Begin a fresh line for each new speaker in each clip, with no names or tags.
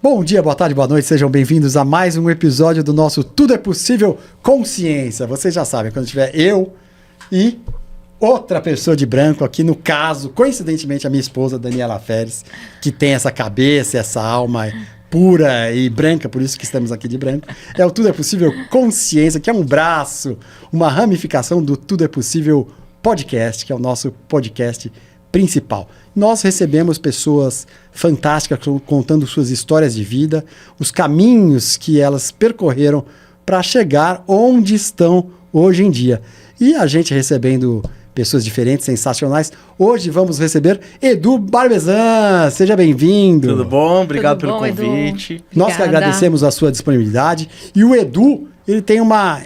Bom dia, boa tarde, boa noite, sejam bem-vindos a mais um episódio do nosso Tudo é Possível Consciência. Vocês já sabem, quando tiver eu e outra pessoa de branco aqui, no caso, coincidentemente a minha esposa, Daniela Feres, que tem essa cabeça, essa alma pura e branca, por isso que estamos aqui de branco, é o Tudo é Possível Consciência, que é um braço, uma ramificação do Tudo é Possível Podcast, que é o nosso podcast principal. Nós recebemos pessoas fantásticas contando suas histórias de vida, os caminhos que elas percorreram para chegar onde estão hoje em dia. E a gente recebendo pessoas diferentes, sensacionais. Hoje vamos receber Edu Barbezan. Seja bem-vindo.
Tudo bom? Obrigado
Tudo bom,
pelo convite.
Edu?
Nós que agradecemos a sua disponibilidade. E o Edu, ele tem uma...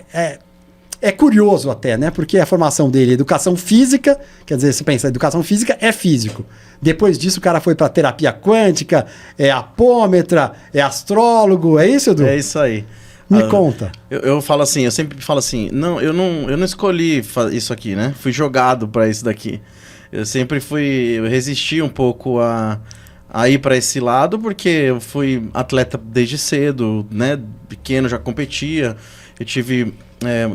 É curioso até, né? Porque a formação dele é educação física, quer dizer, você pensa, educação física é físico. Depois disso, o cara foi para terapia quântica, é apômetra, é astrólogo, é isso, Edu?
É isso aí.
Me conta.
Eu falo assim, eu sempre falo assim, eu não escolhi isso aqui, né? Fui jogado para isso daqui. Eu resisti um pouco a ir para esse lado, porque eu fui atleta desde cedo, né? Pequeno, já competia. Eu tive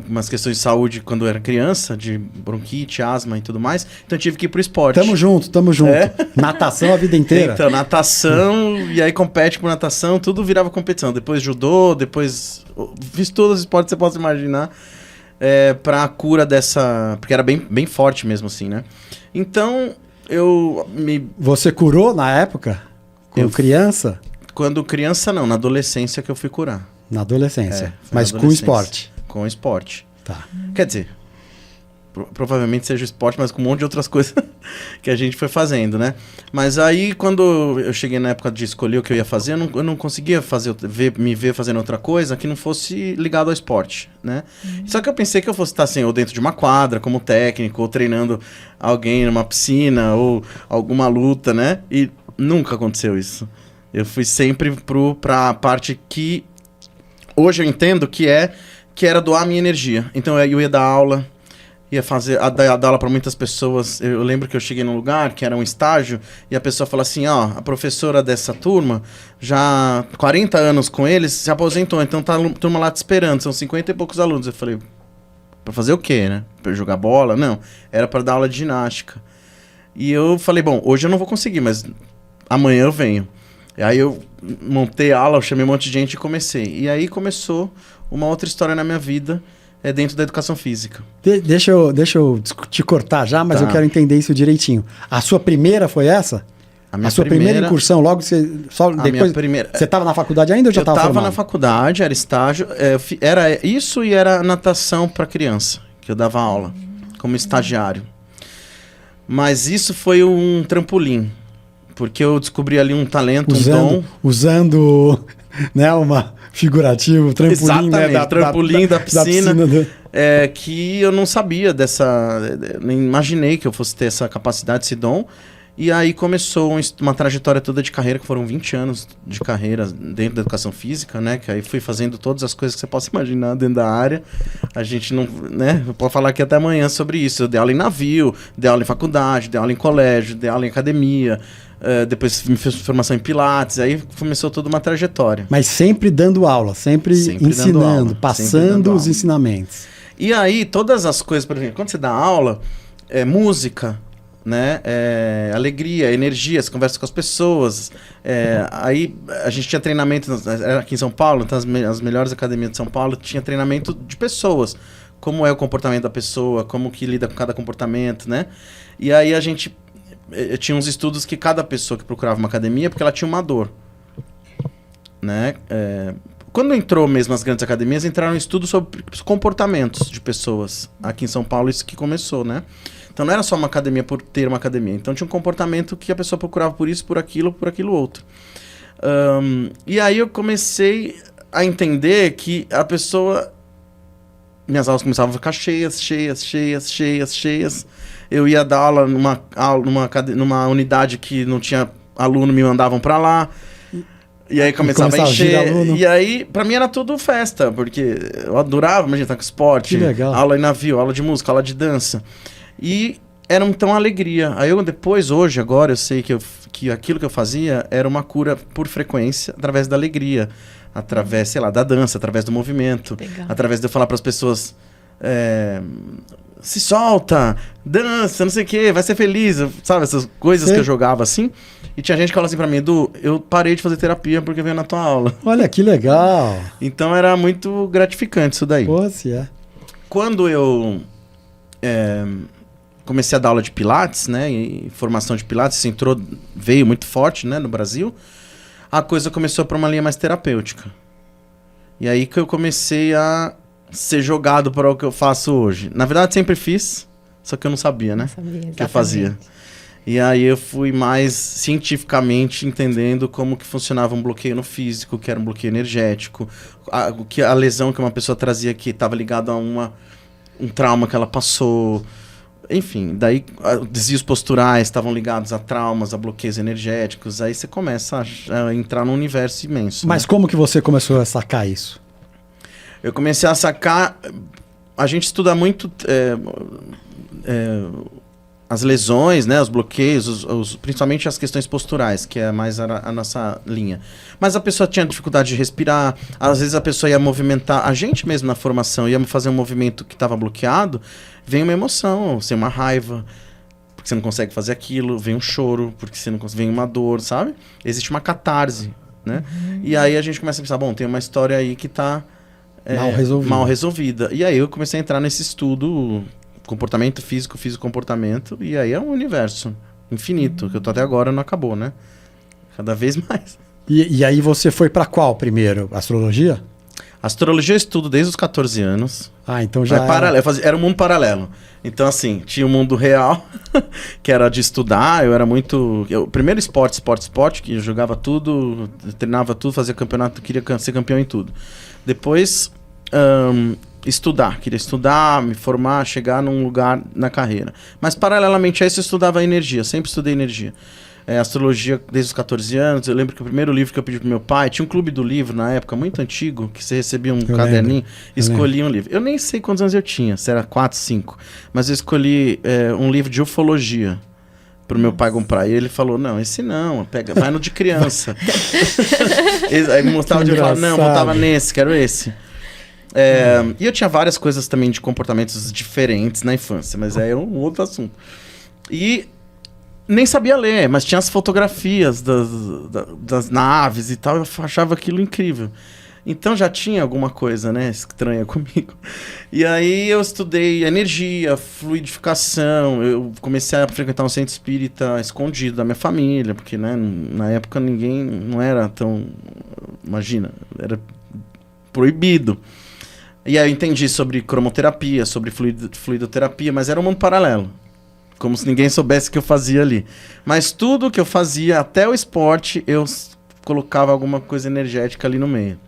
umas questões de saúde quando eu era criança, de bronquite, asma e tudo mais. Então eu tive que ir pro esporte.
Tamo junto. Natação a vida inteira.
Então, natação, e aí compete por natação, tudo virava competição. Depois judô, depois fiz todos os esportes que você possa imaginar pra cura dessa... Porque era bem forte mesmo assim, né? Então,
Você curou na época? Criança?
Quando criança, não. Na adolescência que eu fui curar.
Na adolescência. Mas
na
com esporte?
Com esporte.
Tá.
Quer dizer, provavelmente seja esporte, mas com um monte de outras coisas que a gente foi fazendo, né? Mas aí, quando eu cheguei na época de escolher o que eu ia fazer, eu não conseguia me ver fazendo outra coisa que não fosse ligado ao esporte, né? Só que eu pensei que eu fosse estar assim, ou dentro de uma quadra, como técnico, ou treinando alguém numa piscina, ou alguma luta, né? E nunca aconteceu isso. Eu fui sempre pra parte que hoje eu entendo que era doar a minha energia. Então eu ia dar aula, ia dar aula para muitas pessoas. Eu lembro que eu cheguei num lugar que era um estágio e a pessoa falou assim, a professora dessa turma, já 40 anos com eles, se aposentou, então tá a turma lá te esperando, são 50 e poucos alunos. Eu falei, para fazer o quê, né? Para jogar bola? Não, era para dar aula de ginástica. E eu falei, bom, hoje eu não vou conseguir, mas amanhã eu venho. E aí eu montei a aula, eu chamei um monte de gente e comecei. E aí começou uma outra história na minha vida, dentro da educação física. Deixa
eu te cortar já, mas eu quero entender isso direitinho. A sua primeira foi essa? A sua primeira incursão, logo você...
Minha primeira...
Você estava na faculdade ainda ou já estava formado?
Eu estava na faculdade, era estágio. Era isso e era natação para criança, que eu dava aula, como estagiário. Mas isso foi um trampolim. Porque eu descobri ali um talento, um dom. Usando,
né, uma figurativo, trampolim,
exatamente,
né,
trampolim da piscina.
Do...
Que eu não sabia nem imaginei que eu fosse ter essa capacidade, esse dom. E aí começou uma trajetória toda de carreira, que foram 20 anos de carreira dentro da educação física, né? Que aí fui fazendo todas as coisas que você possa imaginar dentro da área. A gente não, né? Eu posso falar aqui até amanhã sobre isso. Eu dei aula em navio, dei aula em faculdade, dei aula em colégio, dei aula em academia. Depois me fiz formação em Pilates, aí começou toda uma trajetória.
Mas sempre dando aula, sempre ensinando, passando os ensinamentos.
E aí, todas as coisas, por exemplo, quando você dá aula, música, né? Alegria, energia, você conversa com as pessoas. Aí a gente tinha treinamento, aqui em São Paulo, então as melhores academias de São Paulo, tinha treinamento de pessoas. Como é o comportamento da pessoa, como que lida com cada comportamento, né? E aí eu tinha uns estudos que cada pessoa que procurava uma academia, porque ela tinha uma dor, né? Quando entrou mesmo as grandes academias, entraram estudos sobre comportamentos de pessoas. Aqui em São Paulo, isso que começou, né? Então não era só uma academia por ter uma academia. Então tinha um comportamento que a pessoa procurava por isso, por aquilo outro. E aí eu comecei a entender que a pessoa... Minhas aulas começavam a ficar cheias. Eu ia dar aula numa unidade que não tinha aluno, me mandavam pra lá. E aí começava a encher. E aí, pra mim era tudo festa, porque eu adorava, imagina, estar com esporte.
Que legal.
Aula em navio, aula de música, aula de dança. E era então alegria. Aí eu depois, hoje, agora, eu sei que aquilo que eu fazia era uma cura por frequência, através da alegria, através, sei lá, da dança, através do movimento,
Legal.
através de eu falar para as pessoas, se solta, dança, não sei o quê, vai ser feliz, sabe? Essas coisas que eu jogava assim. E tinha gente que falava assim pra mim, Edu, eu parei de fazer terapia porque eu venho na tua aula.
Olha, que legal.
Então era muito gratificante isso daí.
Pô, se é.
Quando eu comecei a dar aula de Pilates, né, e formação de Pilates, isso veio muito forte, né, no Brasil, a coisa começou para uma linha mais terapêutica. E aí que eu comecei a ser jogado para o que eu faço hoje. Na verdade, sempre fiz, só que eu não sabia, né,
Não sabia,
que eu fazia. E aí eu fui mais cientificamente entendendo como que funcionava um bloqueio no físico, que era um bloqueio energético, a lesão que uma pessoa trazia que estava ligada a um trauma que ela passou. Enfim, daí desvios posturais estavam ligados a traumas, a bloqueios energéticos. Aí você começa a entrar num universo imenso.
Mas
né?
como que você começou a sacar isso?
Eu comecei a sacar... A gente estuda muito as lesões, né, os bloqueios, principalmente as questões posturais, que é mais a nossa linha. Mas a pessoa tinha dificuldade de respirar, às vezes a pessoa ia movimentar, a gente mesmo na formação ia fazer um movimento que estava bloqueado, vem uma emoção, vem uma raiva, porque você não consegue fazer aquilo, vem um choro, porque você não consegue, vem uma dor, sabe? Existe uma catarse, né? E aí a gente começa a pensar, bom, tem uma história aí que está mal resolvida. E aí eu comecei a entrar nesse estudo... comportamento físico, comportamento, e aí é um universo infinito, que eu tô até agora não acabou, né? Cada vez mais.
E aí você foi para qual primeiro? Astrologia?
Astrologia eu estudo desde os 14 anos.
Ah, então já
era um mundo paralelo. Então, assim, tinha o mundo real, que era de estudar, eu era muito... primeiro esporte, que eu jogava tudo, treinava tudo, fazia campeonato, queria ser campeão em tudo. Depois... queria estudar, me formar, chegar num lugar na carreira. Mas paralelamente a isso eu estudava energia, sempre estudei energia. Astrologia desde os 14 anos, eu lembro que o primeiro livro que eu pedi pro meu pai, tinha um clube do livro na época, muito antigo, que você recebia um caderninho, escolhia um livro. Eu nem sei quantos anos eu tinha, se era 4, 5, mas eu escolhi um livro de ufologia pro meu pai comprar. E ele falou, não, esse não, vai no de criança. Aí me mostrava de falar, não, voltava nesse, quero esse. E eu tinha várias coisas também de comportamentos diferentes na infância, mas é um outro assunto. E nem sabia ler, mas tinha as fotografias das naves e tal, eu achava aquilo incrível. Então já tinha alguma coisa, né, estranha comigo. E aí eu estudei energia, fluidificação, eu comecei a frequentar um centro espírita escondido da minha família, porque, né, na época ninguém, não era tão, imagina, era proibido. E aí eu entendi sobre cromoterapia, sobre fluidoterapia, mas era um mundo paralelo. Como se ninguém soubesse o que eu fazia ali. Mas tudo que eu fazia, até o esporte, eu colocava alguma coisa energética ali no meio.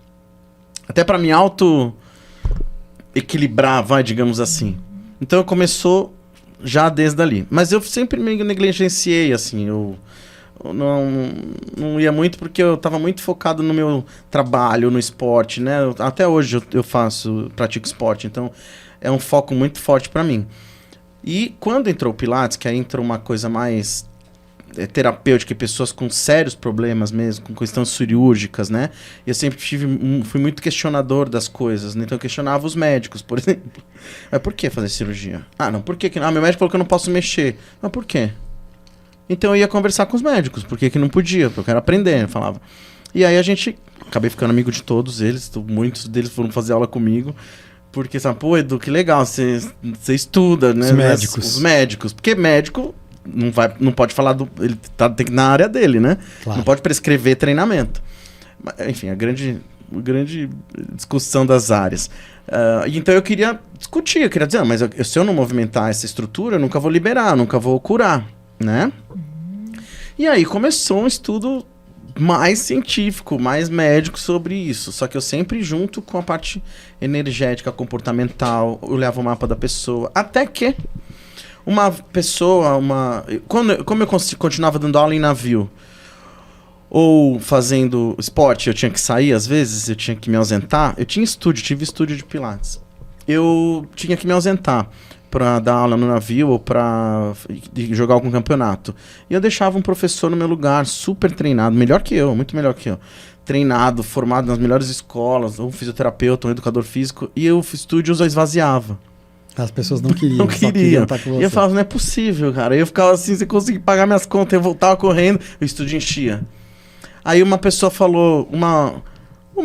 Até para me auto-equilibrar, digamos assim. Então começou já desde ali. Mas eu sempre me negligenciei, assim, eu não ia muito porque eu estava muito focado no meu trabalho, no esporte, né? Até hoje eu pratico esporte, então é um foco muito forte para mim. E quando entrou o Pilates, que aí entrou uma coisa mais terapêutica, e pessoas com sérios problemas mesmo, com questões cirúrgicas, né? Eu sempre fui muito questionador das coisas, né? Então eu questionava os médicos, por exemplo. Mas por que fazer cirurgia? Não, por que? Meu médico falou que eu não posso mexer. Mas por quê? Então eu ia conversar com os médicos, por que não podia? Porque eu quero aprender, eu falava. E aí acabei ficando amigo de todos eles, muitos deles foram fazer aula comigo, porque, sabe, pô, Edu, que legal, você estuda, né? Os médicos. Porque médico não pode falar tem que ir na área dele, né? Claro. Não pode prescrever treinamento. Enfim, a grande discussão das áreas. Então eu queria discutir, eu queria dizer, mas se eu não movimentar essa estrutura, eu nunca vou liberar, eu nunca vou curar, né? E aí começou um estudo mais científico, mais médico sobre isso. Só que eu sempre junto com a parte energética, comportamental, eu levo o mapa da pessoa. Até que uma pessoa, como eu continuava dando aula em navio, ou fazendo esporte, eu tinha que sair às vezes, eu tinha que me ausentar. Eu tive estúdio de Pilates. Eu tinha que me ausentar. pra dar aula no navio ou pra jogar algum campeonato. E eu deixava um professor no meu lugar, super treinado, melhor que eu, muito melhor que eu. Treinado, formado nas melhores escolas, um fisioterapeuta, um educador físico, e o estúdio eu esvaziava.
As pessoas não queriam.
Não queriam.
Estar com você.
E eu falava, não é possível, cara. Aí eu ficava assim, sem conseguir pagar minhas contas, eu voltava correndo, o estúdio enchia. Aí uma pessoa falou, uma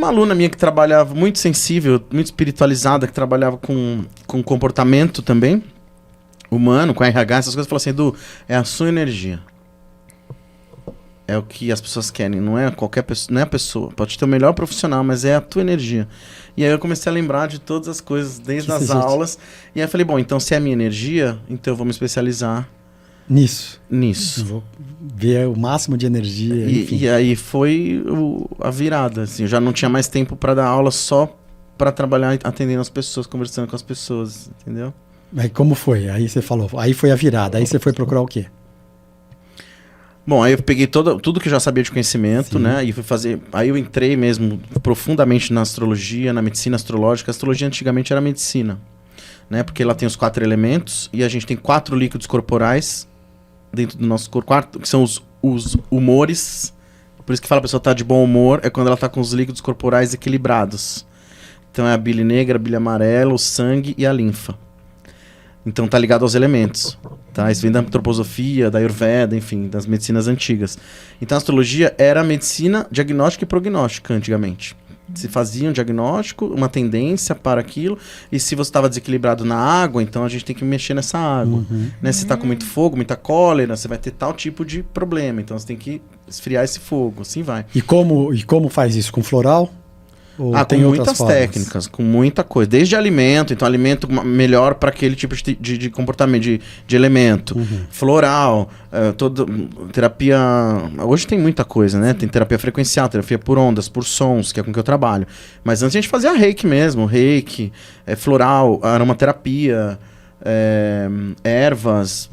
aluna minha que trabalhava muito sensível, muito espiritualizada, que trabalhava com comportamento também, humano, com RH, essas coisas, falou assim, Edu, é a sua energia. É o que as pessoas querem, não é qualquer pessoa, não é a pessoa. Pode ter o melhor profissional, mas é a tua energia. E aí eu comecei a lembrar de todas as coisas, desde as aulas. E aí eu falei, bom, então se é a minha energia, então eu vou me especializar
nisso.
Eu
vou ver o máximo de energia, enfim.
E aí foi a virada, assim. Eu já não tinha mais tempo para dar aula só para trabalhar atendendo as pessoas, conversando com as pessoas, entendeu?
Aí como foi? Aí você falou, aí foi a virada. Aí você foi procurar o quê?
Bom, aí eu peguei tudo que eu já sabia de conhecimento, né? E fui fazer. Aí eu entrei mesmo profundamente na astrologia, na medicina astrológica. A astrologia antigamente era medicina, né? Porque ela tem os 4 elementos e a gente tem 4 líquidos corporais dentro do nosso corpo, que são os humores. Por isso que fala a pessoa tá de bom humor, é quando ela tá com os líquidos corporais equilibrados. Então é a bile negra, a bile amarela, o sangue e a linfa. Então tá ligado aos elementos, tá? Isso vem da antroposofia, da Ayurveda, enfim, das medicinas antigas. Então a astrologia era medicina diagnóstica e prognóstica antigamente. Se fazia um diagnóstico, uma tendência para aquilo, e se você estava desequilibrado na água, então a gente tem que mexer nessa água. Né? Se está com muito fogo, muita cólera, você vai ter tal tipo de problema. Então você tem que esfriar esse fogo, assim vai.
E como faz isso? Com floral? Ou
com muitas técnicas, com muita coisa. Desde alimento, então alimento melhor para aquele tipo de comportamento, de elemento. Floral, terapia... Hoje tem muita coisa, né? Tem terapia frequencial, terapia por ondas, por sons, que é com que eu trabalho. Mas antes a gente fazia reiki mesmo, reiki, floral, aromaterapia, ervas.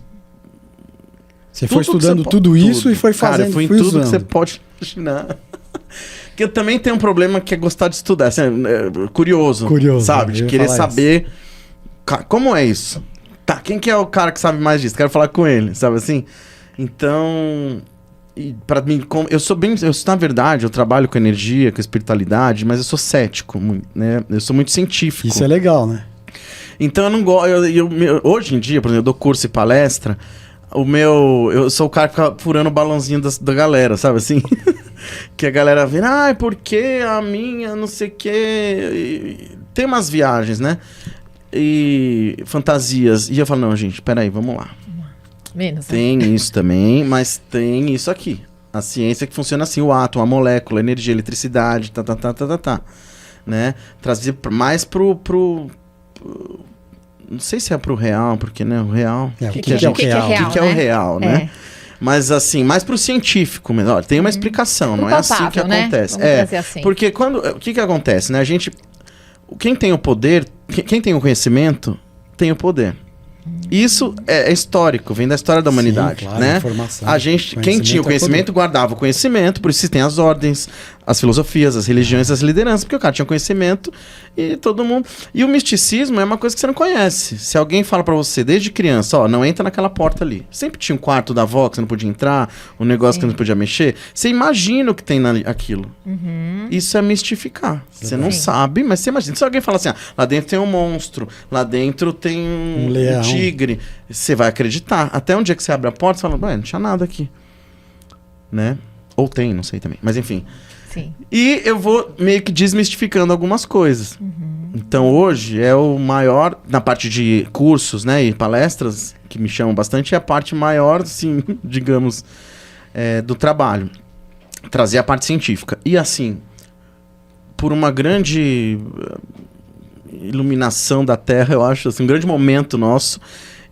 Você foi estudando tudo isso e foi fazendo.
Cara, foi em tudo que você pode imaginar. Eu também tenho um problema que é gostar de estudar, assim, curioso, sabe? De querer saber como é isso. Tá, quem que é o cara que sabe mais disso? Quero falar com ele, sabe assim? Então, para mim, na verdade, eu trabalho com energia, com espiritualidade, mas eu sou cético, né? Eu sou muito científico.
Isso é legal, né?
Então eu não gosto. Hoje em dia, por exemplo, eu dou curso e palestra. Eu sou o cara que fica furando o balãozinho da galera, sabe assim? Que a galera vê, porque a minha, não sei o quê. Tem umas viagens, né? E fantasias. E eu falo, não, gente, peraí, vamos lá.
Menos,
tem isso também, mas tem isso aqui. A ciência que funciona assim, o átomo, a molécula, a energia, a eletricidade, né? Trazer mais pro não sei se é pro real, porque, né, o real...
O que é o real?
O que é o real, né? Mas, assim, mais pro científico mesmo. Olha, tem uma explicação, não é assim que acontece.
Vamos dizer assim.
Porque o que acontece, né? Quem tem o poder, quem tem o conhecimento, tem o poder. Isso é histórico, vem da história da humanidade, claro, né? Quem tinha o conhecimento guardava o conhecimento, por isso tem as ordens, as filosofias, as religiões, as lideranças, porque o cara tinha conhecimento e todo mundo... E o misticismo é uma coisa que você não conhece. Se alguém fala pra você desde criança, não entra naquela porta ali. Sempre tinha um quarto da avó que você não podia entrar, um negócio que não podia mexer. Você imagina o que tem aquilo. Isso é mistificar. Você não sabe, mas você imagina. Se alguém fala assim, lá dentro tem um monstro, lá dentro tem um
leão,
tigre, você vai acreditar. Até um dia que você abre a porta, você fala, não tinha nada aqui. Né? Ou tem, não sei também. Mas enfim.
Sim.
E eu vou meio que desmistificando algumas coisas. Então hoje é o maior, na parte de cursos, né, e palestras, que me chamam bastante, é a parte maior, assim, digamos, do trabalho. Trazer a parte científica. E assim, por uma grande iluminação da Terra, eu acho, assim, um grande momento nosso,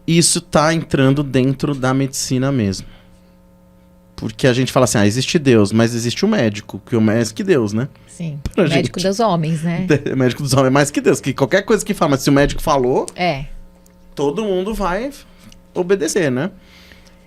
isso tá entrando dentro da medicina mesmo. Porque a gente fala assim, existe Deus, mas existe o médico, que é mais que Deus, né?
Sim, médico dos homens, né?
Médico dos homens é mais que Deus, que qualquer coisa que fala, mas se o médico falou, todo mundo vai obedecer, né?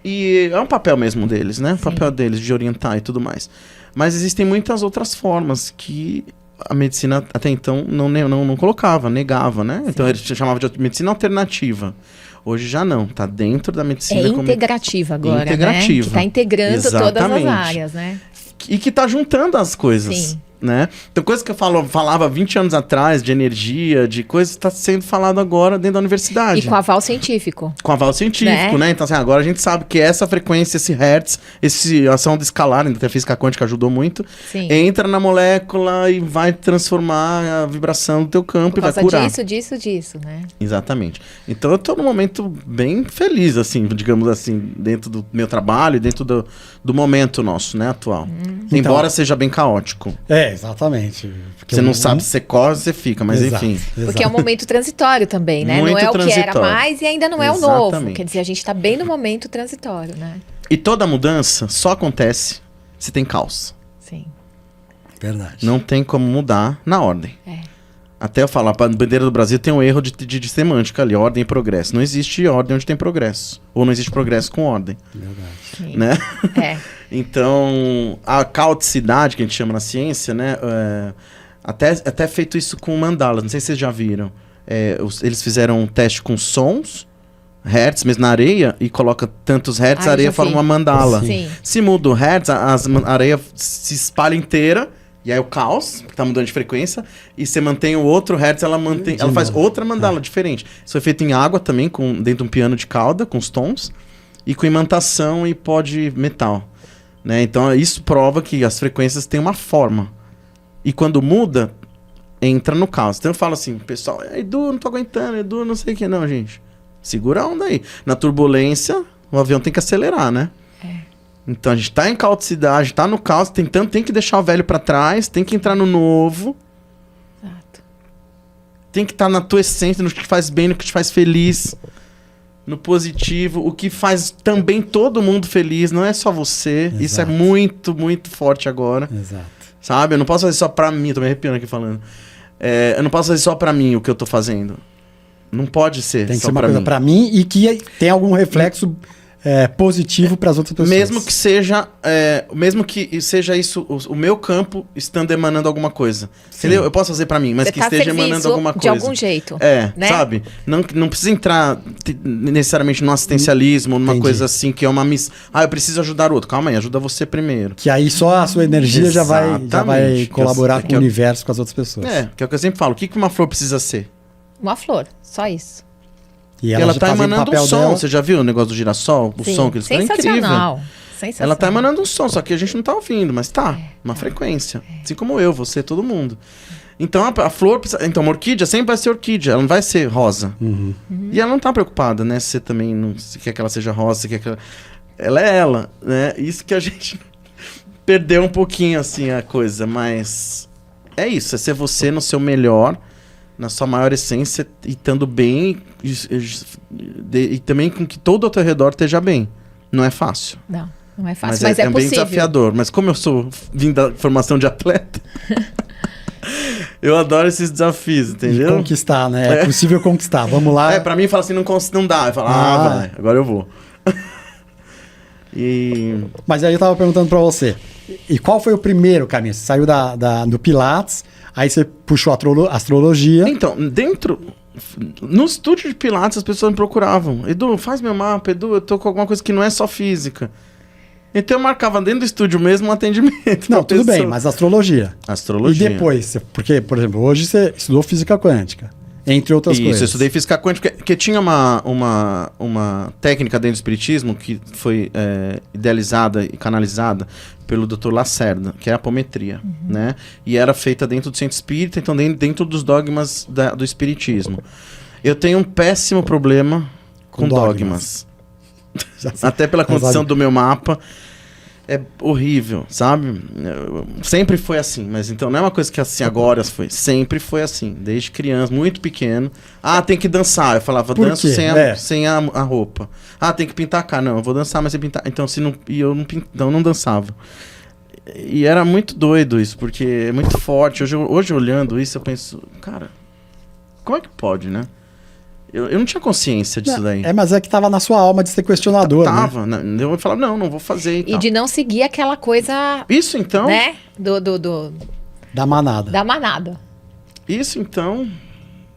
E é um papel mesmo deles, né? O papel deles de orientar e tudo mais. Mas existem muitas outras formas que a medicina até então não colocava, negava, né? Então ele chamava de medicina alternativa. Hoje já não, tá dentro da medicina.
É integrativa agora,
integrativa.
né? Que tá integrando
Exatamente.
todas as áreas, né?
E que tá juntando as coisas.
Sim.
Né? Então, coisa que eu falava 20 anos atrás, de energia, de coisas, está sendo falado agora dentro da universidade.
E com aval científico.
Com aval científico, né? Então, assim, agora a gente sabe que essa frequência, esse hertz, essa onda escalar, ainda a física quântica ajudou muito,
Sim.
entra na molécula e vai transformar a vibração do teu campo e vai curar.
Disso, né?
Exatamente. Então, eu tô num momento bem feliz, assim, digamos assim, dentro do meu trabalho, dentro do momento nosso, né, atual. Embora seja bem caótico.
Exatamente. Porque
Você não sabe se você corre ou se você fica, mas enfim.
Porque é um momento transitório também, né?
Muito
não é o que era
transitório.
mais e ainda não é o novo. Quer dizer, a gente tá bem no momento transitório, né?
E toda mudança só acontece se tem caos.
Sim.
Verdade.
Não tem como mudar na ordem.
É.
Até eu falar, a bandeira do Brasil tem um erro de semântica ali, ordem e progresso. Não existe ordem onde tem progresso. Ou não existe progresso com ordem.
Verdade.
Sim.
Né?
É.
Então, a caoticidade, que a gente chama na ciência, né? Até feito isso com mandalas. Não sei se vocês já viram. Eles fizeram um teste com sons, hertz, mesmo na areia, e coloca tantos hertz, a areia forma uma mandala.
Sim.
Se muda o hertz, a areia se espalha inteira, e aí o caos, porque tá mudando de frequência, e você mantém o outro hertz, ela faz outra mandala diferente. Isso foi feito em água também, dentro de um piano de cauda, com os tons, e com imantação e pó de metal. Né? Então isso prova que as frequências têm uma forma. E quando muda, entra no caos. Então eu falo assim, pessoal, Edu, não tô aguentando, Edu, não sei o que. Não, gente, segura a onda aí. Na turbulência, o avião tem que acelerar, né? Então a gente tá em caoticidade, tá no caos, tem que deixar o velho pra trás, tem que entrar no novo.
Exato.
Tem que estar na tua essência, no que te faz bem, no que te faz feliz. No positivo, o que faz também todo mundo feliz, não é só você.
Exato.
Isso é muito, muito forte agora.
Exato.
Sabe? Eu não posso fazer só pra mim, tô me arrepiando aqui falando. Eu não posso fazer só pra mim o que eu tô fazendo. Não pode ser
Tem que
só
ser uma
pra
coisa
mim.
pra mim e que tem algum reflexo positivo para as outras pessoas.
Mesmo que seja isso, o meu campo estando emanando alguma coisa.
Sim.
Entendeu? Eu posso fazer pra mim, mas
Você
que
tá
esteja emanando alguma coisa.
de algum jeito. Né?
Sabe? Não precisa entrar necessariamente no assistencialismo, numa
Entendi.
coisa assim que é uma miss. Eu preciso ajudar o outro. Calma aí, ajuda você primeiro.
Que aí só a sua energia já vai
Exatamente.
colaborar
Que
com o universo, com as outras pessoas.
Que é o que eu sempre falo. O que uma flor precisa ser?
Uma flor, só isso.
E
Ela
já
tá
fazendo o
emanando um
papel
som.
dela.
Você já viu o negócio do girassol? O
Sim.
som que eles fazem? É incrível.
Sensacional.
Ela tá emanando um som, só que a gente não tá ouvindo, mas tá. Uma frequência. Assim como eu, você, todo mundo. Então a flor precisa. Então, uma orquídea sempre vai ser orquídea, ela não vai ser rosa.
Uhum.
E ela não tá preocupada, né? Se você também não. Se quer que ela seja rosa, se quer que ela. Ela é ela, né? Isso que a gente perdeu um pouquinho, assim, a coisa. Mas é isso, é ser você no seu melhor, na sua maior essência, e estando bem, e também com que todo ao teu redor esteja bem. Não é fácil.
Não é fácil, mas é
bem
possível.
desafiador. Mas como eu sou vim da formação de atleta, eu adoro esses desafios,
E
entendeu?
conquistar, né? É possível conquistar. Vamos lá.
Pra mim, fala assim, não dá. Eu falo, vai, agora eu vou.
Mas aí eu tava perguntando pra você. E qual foi o primeiro caminho? Você saiu do Pilates, aí você puxou a astrologia.
Então, no estúdio de Pilates, as pessoas me procuravam. Edu, faz meu mapa. Edu, eu tô com alguma coisa que não é só física. Então eu marcava dentro do estúdio mesmo um atendimento.
Não, tudo bem, mas astrologia.
Astrologia.
E depois? Porque, por exemplo, hoje você estudou física quântica, entre outras coisas.
Isso, eu estudei física quântica, porque tinha uma técnica dentro do espiritismo que foi idealizada e canalizada pelo Dr. Lacerda, que é a apometria, né? E era feita dentro do centro espírita, então dentro dos dogmas do espiritismo. Eu tenho um péssimo problema com dogmas. Até pela condição do meu mapa. É horrível, sabe? Sempre foi assim, mas então não é uma coisa que assim agora foi. Sempre foi assim, desde criança, muito pequeno. Tem que dançar. Eu falava, danço sem a roupa. Tem que pintar a cara. Não, eu vou dançar, mas sem pintar. Então, eu não dançava. E era muito doido isso, porque é muito forte. Hoje olhando isso, eu penso, cara, como é que pode, né? Eu não tinha consciência disso daí.
Mas é que tava na sua alma de ser questionador,
Tava,
né?
Eu falava, não vou fazer e tal.
E de não seguir aquela coisa...
Isso, então...
Né?
Da manada.
Da manada.
Isso, então,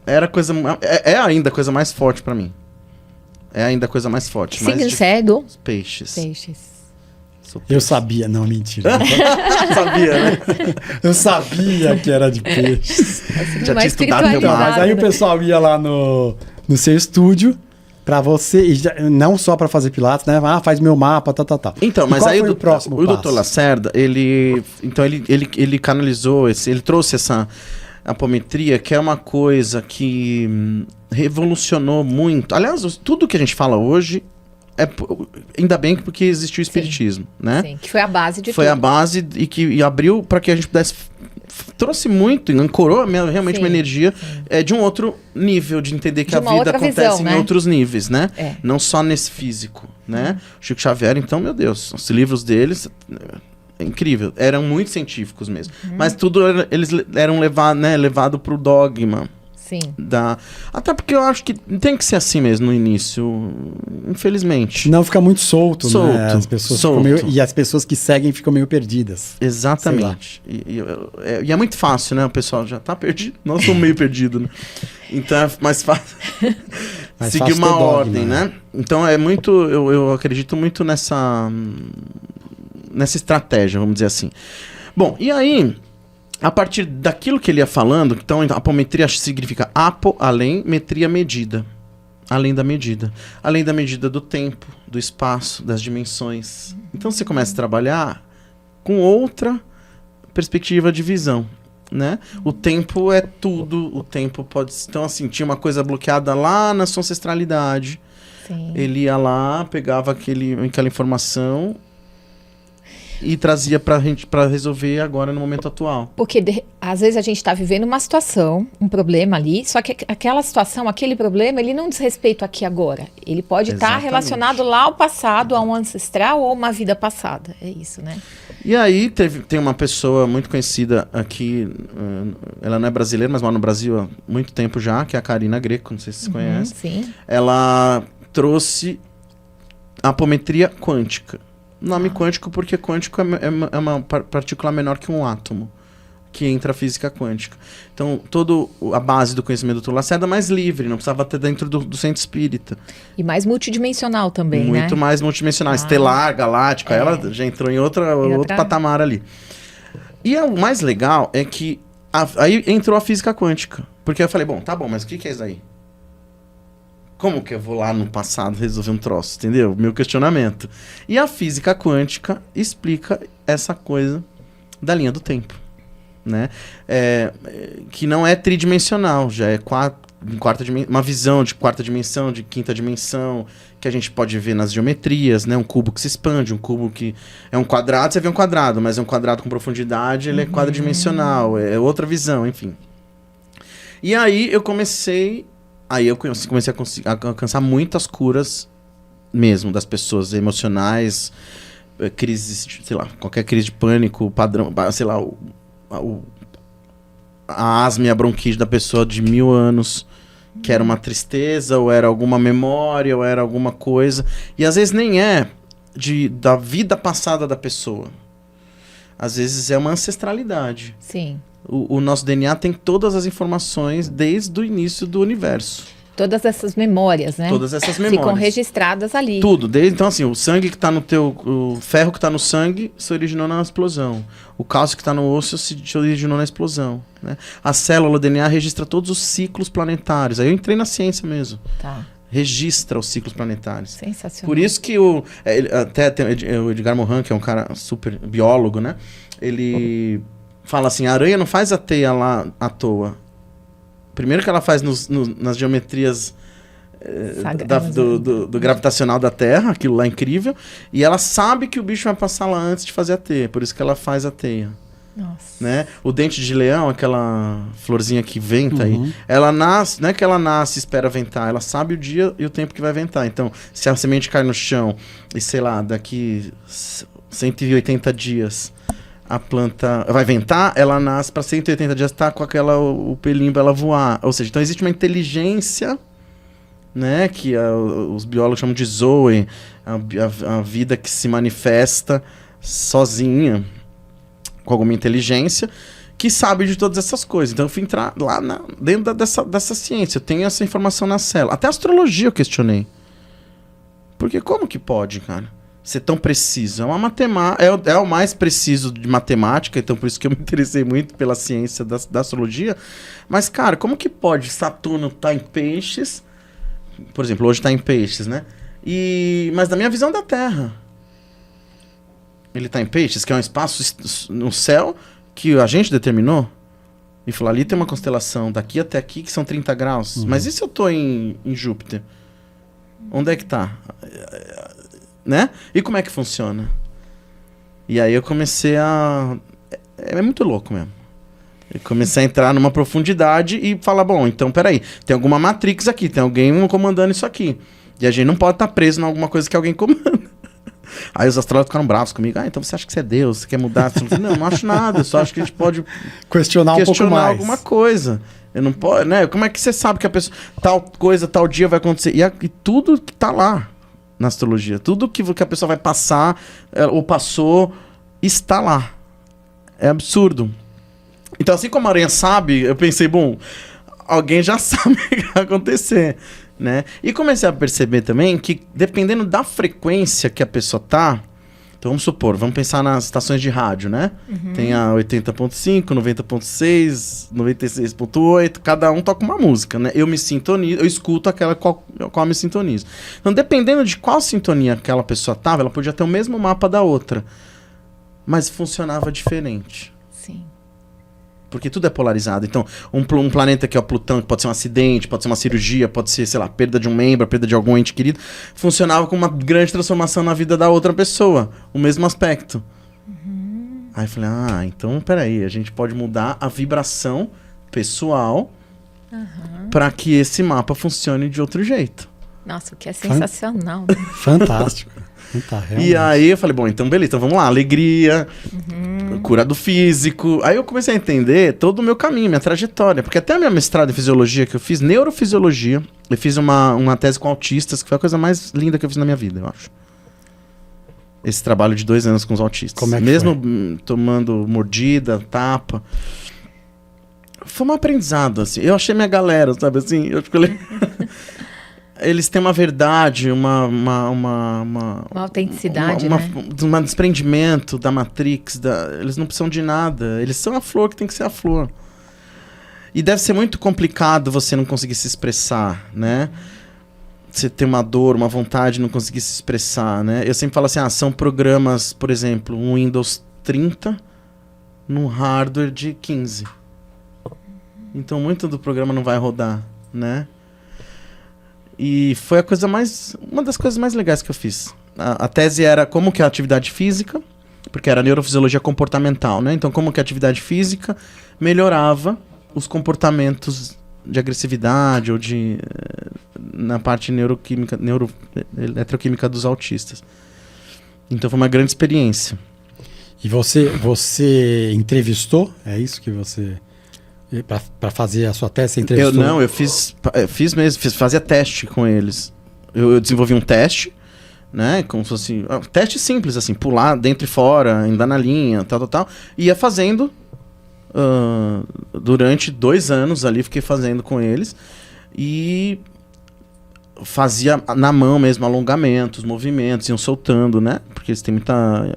era coisa... É ainda a coisa mais forte pra mim. É ainda a coisa mais forte.
Que signo você é, Edu?
Peixes.
Peixes.
Eu sabia. Não, mentira.
Sabia, né?
Eu sabia que era de peixes.
Já tinha estudado meu
Então, mas aí o pessoal ia lá no seu estúdio pra você, não só pra fazer Pilates, né? Ah, faz meu mapa, tal.
Então,
E
mas
qual
aí
foi o próximo
o
passo?
Dr. Lacerda, ele canalizou, ele trouxe essa apometria, que é uma coisa que revolucionou muito. Aliás, tudo que a gente fala hoje, ainda bem porque existiu o espiritismo, né?
Sim, que foi a base de
Foi
tudo.
a base e abriu para que a gente pudesse... Trouxe muito, ancorou realmente uma energia de um outro nível, de entender que
De
a
uma
vida
outra
acontece
visão,
em
né?
outros níveis, né?
É.
Não só nesse físico, né? Chico Xavier, então, meu Deus, os livros deles... É incrível, eram muito científicos mesmo. Mas tudo eles eram levado pro dogma.
Sim.
Até porque eu acho que tem que ser assim mesmo no início, infelizmente.
Senão fica muito solto, né? As pessoas ficam
solto.
e as pessoas que seguem ficam meio perdidas.
Exatamente. E é muito fácil, né? O pessoal já tá perdido. Nós somos meio perdidos, né? Então é mais fácil seguir uma ordem, né? Então é muito... Eu acredito muito nessa estratégia, vamos dizer assim. Bom, e aí... A partir daquilo que ele ia falando, então a apometria significa apo, além, metria, medida. Além da medida. Além da medida do tempo, do espaço, das dimensões. Então você começa a trabalhar com outra perspectiva de visão, né? O tempo é tudo, o tempo pode... Então assim, tinha uma coisa bloqueada lá na sua ancestralidade.
Sim.
Ele ia lá, pegava aquela informação... E trazia pra resolver agora no momento atual.
Porque às vezes a gente está vivendo uma situação, um problema ali, só que aquela situação, aquele problema, ele não diz respeito aqui agora. Ele pode estar relacionado lá ao passado, a um ancestral ou uma vida passada. É isso, né?
E aí tem uma pessoa muito conhecida aqui, ela não é brasileira, mas mora no Brasil há muito tempo já, que é a Karina Greco, não sei se vocês conhecem.
Sim.
Ela trouxe a apometria quântica. Nome quântico porque quântico é uma partícula menor que um átomo, que entra a física quântica. Então, toda a base do conhecimento do Dr. Lacerda é mais livre, não precisava ter dentro do centro espírita.
E mais multidimensional também, né?
Muito mais multidimensional, estelar, galáctica, ela já entrou em outro patamar ali. E o mais legal é que aí entrou a física quântica. Porque eu falei, tá bom, mas o que é isso aí? Como que eu vou lá no passado resolver um troço, entendeu? Meu questionamento. E a física quântica explica essa coisa da linha do tempo, né? Que não é tridimensional, já é uma visão de quarta dimensão, de quinta dimensão, que a gente pode ver nas geometrias, né? Um cubo que se expande, um cubo que é um quadrado, você vê um quadrado, mas é um quadrado com profundidade, ele é quadridimensional, é outra visão, enfim. E aí eu comecei a alcançar muitas curas mesmo das pessoas emocionais, crises, sei lá, qualquer crise de pânico, padrão, sei lá, a asma e a bronquite da pessoa de 1000 anos, que era uma tristeza, ou era alguma memória, ou era alguma coisa, e às vezes nem é da vida passada da pessoa. Às vezes é uma ancestralidade.
Sim.
O nosso DNA tem todas as informações desde o início do universo.
Todas essas memórias, né?
Todas essas memórias.
Ficam registradas ali.
Tudo. Então, assim, o sangue que está no o ferro que está no sangue se originou na explosão. O cálcio que está no osso se originou na explosão, né? A célula, o DNA, registra todos os ciclos planetários. Aí eu entrei na ciência mesmo.
Tá.
Registra os ciclos planetários.
Sensacional.
Por isso que até tem o Edgar Morin, que é um cara super biólogo, né? Ele fala assim, a aranha não faz a teia lá à toa. Primeiro que ela faz nas geometrias do gravitacional da Terra, aquilo lá é incrível, e ela sabe que o bicho vai passar lá antes de fazer a teia, por isso que ela faz a teia.
Nossa.
Né? O dente de leão, aquela florzinha que venta aí, ela nasce, não é que ela nasce e espera ventar, ela sabe o dia e o tempo que vai ventar. Então, se a semente cai no chão e, sei lá, daqui 180 dias a planta vai ventar, ela nasce para 180 dias, tá com o pelinho para ela voar. Ou seja, então existe uma inteligência, né, que os biólogos chamam de zoe, a vida que se manifesta sozinha, com alguma inteligência, que sabe de todas essas coisas. Então eu fui entrar lá dentro dessa ciência. Eu tenho essa informação na célula. Até a astrologia eu questionei. Porque como que pode, cara, ser tão preciso? É uma matemática, é o mais preciso de matemática, então por isso que eu me interessei muito pela ciência da astrologia. Mas, cara, como que pode Saturno tá em peixes? Por exemplo, hoje tá em peixes, né? Mas da minha visão da Terra. Ele tá em peixes, que é um espaço no céu que a gente determinou. E falou, ali tem uma constelação daqui até aqui que são 30 graus.
Uhum.
Mas e se eu tô em Júpiter? Onde é que tá? Né? E como é que funciona? E aí eu comecei a... É muito louco mesmo. Eu comecei a entrar numa profundidade e falar, bom, então peraí, tem alguma Matrix aqui, tem alguém comandando isso aqui. E a gente não pode estar preso em alguma coisa que alguém comanda. Aí os astrólogos ficaram bravos comigo. Então você acha que você é Deus? Você quer mudar? Não acho nada. Eu só acho que a gente pode
questionar um pouco mais.
Alguma coisa. Eu não posso, né? Como é que você sabe que a pessoa... Tal coisa, tal dia vai acontecer? E tudo que tá lá na astrologia. Tudo que a pessoa vai passar ou passou está lá. É absurdo. Então, assim como a aranha sabe, eu pensei, bom, alguém já sabe o que vai acontecer, né? E comecei a perceber também que, dependendo da frequência que a pessoa tá... Então, vamos supor, vamos pensar nas estações de rádio, né? Uhum. Tem a 80.5, 90.6, 96.8, cada um toca uma música, né? Eu me sintonizo, eu escuto aquela qual eu me sintonizo. Então, dependendo de qual sintonia aquela pessoa tava, ela podia ter o mesmo mapa da outra, mas funcionava diferente.
Sim.
Porque tudo é polarizado. Então, um planeta que é o Plutão, que pode ser um acidente, pode ser uma cirurgia, pode ser, sei lá, perda de um membro, perda de algum ente querido, funcionava com uma grande transformação na vida da outra pessoa. O mesmo aspecto. Uhum. Aí eu falei, então, peraí, a gente pode mudar a vibração pessoal para que esse mapa funcione de outro jeito.
Nossa, o que é sensacional.
Fantástico.
E aí eu falei, bom, então beleza, então vamos lá, alegria, cura do físico. Aí eu comecei a entender todo o meu caminho, minha trajetória, porque até a minha mestrado em fisiologia que eu fiz, neurofisiologia, eu fiz uma tese com autistas, que foi a coisa mais linda que eu fiz na minha vida, eu acho. Esse trabalho de 2 anos com os autistas.
Como é que
mesmo
foi?
Tomando mordida, tapa. Foi um aprendizado, assim. Eu achei minha galera, sabe assim? Eu fiquei... Eles têm uma verdade, uma
autenticidade, né?
Um desprendimento da Matrix. Eles não precisam de nada. Eles são a flor que tem que ser a flor. E deve ser muito complicado você não conseguir se expressar, né? Você ter uma dor, uma vontade de não conseguir se expressar, né? Eu sempre falo assim, são programas, por exemplo, um Windows 30 num hardware de 15. Então muito do programa não vai rodar, né? E foi uma das coisas mais legais que eu fiz. A tese era como que a atividade física, porque era neurofisiologia comportamental, né? Então como que a atividade física melhorava os comportamentos de agressividade ou na parte eletroquímica dos autistas. Então foi uma grande experiência.
E você entrevistou? É isso que você... Para fazer a sua tese, você entrevistou?
Eu fiz mesmo, fazia teste com eles. Eu desenvolvi um teste, né? Como se fosse teste simples, assim, pular dentro e fora, andar na linha, tal. Ia fazendo durante 2 anos ali, fiquei fazendo com eles. E fazia na mão mesmo alongamentos, movimentos, iam soltando, né? Porque eles têm muita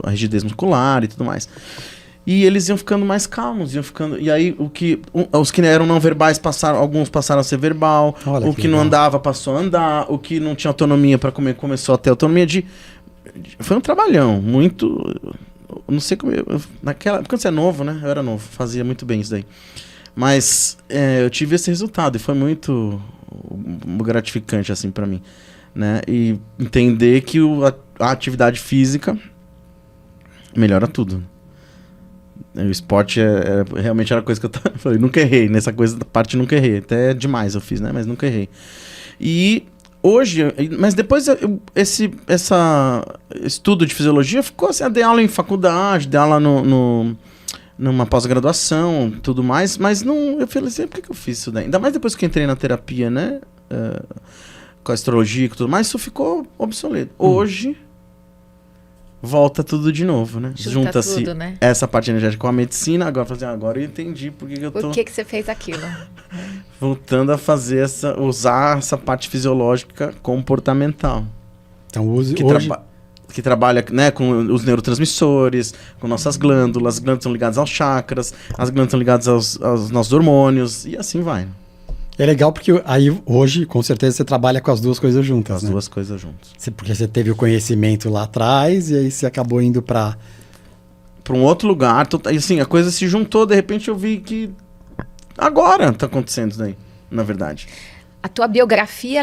rigidez muscular e tudo mais. E eles iam ficando mais calmos, E aí, os que eram não verbais, alguns passaram a ser verbal.
Olha,
o que não andava passou a andar. O que não tinha autonomia para comer começou a ter autonomia Foi um trabalhão, muito... Não sei como... Quando você é novo, né? Eu era novo, fazia muito bem isso daí. Mas eu tive esse resultado e foi muito gratificante, assim, para mim, né? E entender que a atividade física melhora tudo. O esporte realmente era a coisa que eu falei, nunca errei, nessa coisa da parte nunca errei, até demais eu fiz, né, mas nunca errei. E hoje, mas depois esse estudo de fisiologia ficou assim, eu dei aula em faculdade, dei aula numa pós-graduação, tudo mais, mas não, eu falei assim, por que eu fiz isso daí? Ainda mais depois que eu entrei na terapia, né, com a astrologia e tudo mais, isso ficou obsoleto. Hoje... volta tudo de novo, né? Junta-se
tudo, né?
essa parte energética com a medicina, agora eu entendi por que eu tô...
Por que você fez aquilo?
Voltando a fazer usar essa parte fisiológica comportamental.
Então, hoje...
Que trabalha, né, com os neurotransmissores, com nossas glândulas. As glândulas são ligadas aos chakras, as glândulas são ligadas aos nossos hormônios, e assim vai.
É legal porque aí hoje, com certeza, você trabalha com as duas coisas juntas,
As duas coisas juntas.
Porque você teve o conhecimento lá atrás e aí você acabou indo para
um outro lugar. E assim, a coisa se juntou, de repente eu vi que agora tá acontecendo isso daí, na verdade.
A tua biografia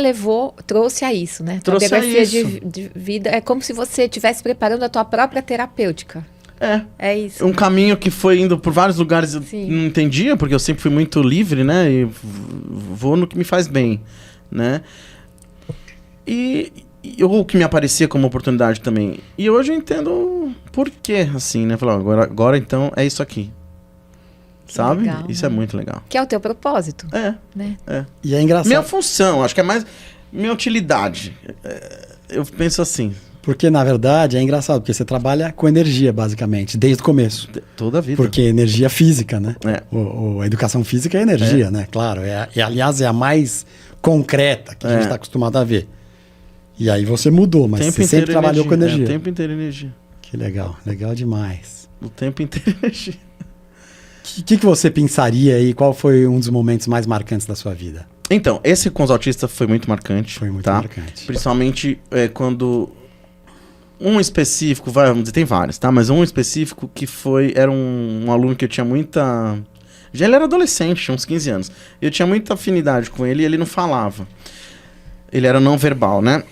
trouxe a isso, né? Tua
Trouxe
biografia
a isso.
de vida é como se você estivesse preparando a tua própria terapêutica. É isso.
Um caminho que foi indo por vários lugares, eu
Sim.
não entendia, porque eu sempre fui muito livre, né? E vou no que me faz bem, né? E o que me aparecia como oportunidade também. E hoje eu entendo por quê, assim, né? Falar, agora então é isso aqui. Sabe?
Legal,
Isso
né?
é muito legal.
Que é o teu propósito, né?
E é engraçado.
Minha função, acho que é mais minha utilidade. Eu penso assim.
Porque, na verdade, é engraçado, porque você trabalha com energia, basicamente, desde o começo.
Toda a vida.
Porque energia física, né?
É.
A educação física é energia, né? Claro. Aliás, é a mais concreta que a gente está acostumado a ver. E aí você mudou, mas você sempre trabalhou com energia.
O tempo inteiro energia.
Que legal. Legal demais.
O tempo inteiro energia.
O que você pensaria aí? Qual foi um dos momentos mais marcantes da sua vida?
Então, esse com os autistas foi muito marcante.
Foi muito
tá?
marcante.
Principalmente quando... Um específico, vamos dizer, tem vários, tá? Mas um específico que era um aluno que eu tinha muita... Já ele era adolescente, tinha uns 15 anos. Eu tinha muita afinidade com ele e ele não falava. Ele era não verbal, né?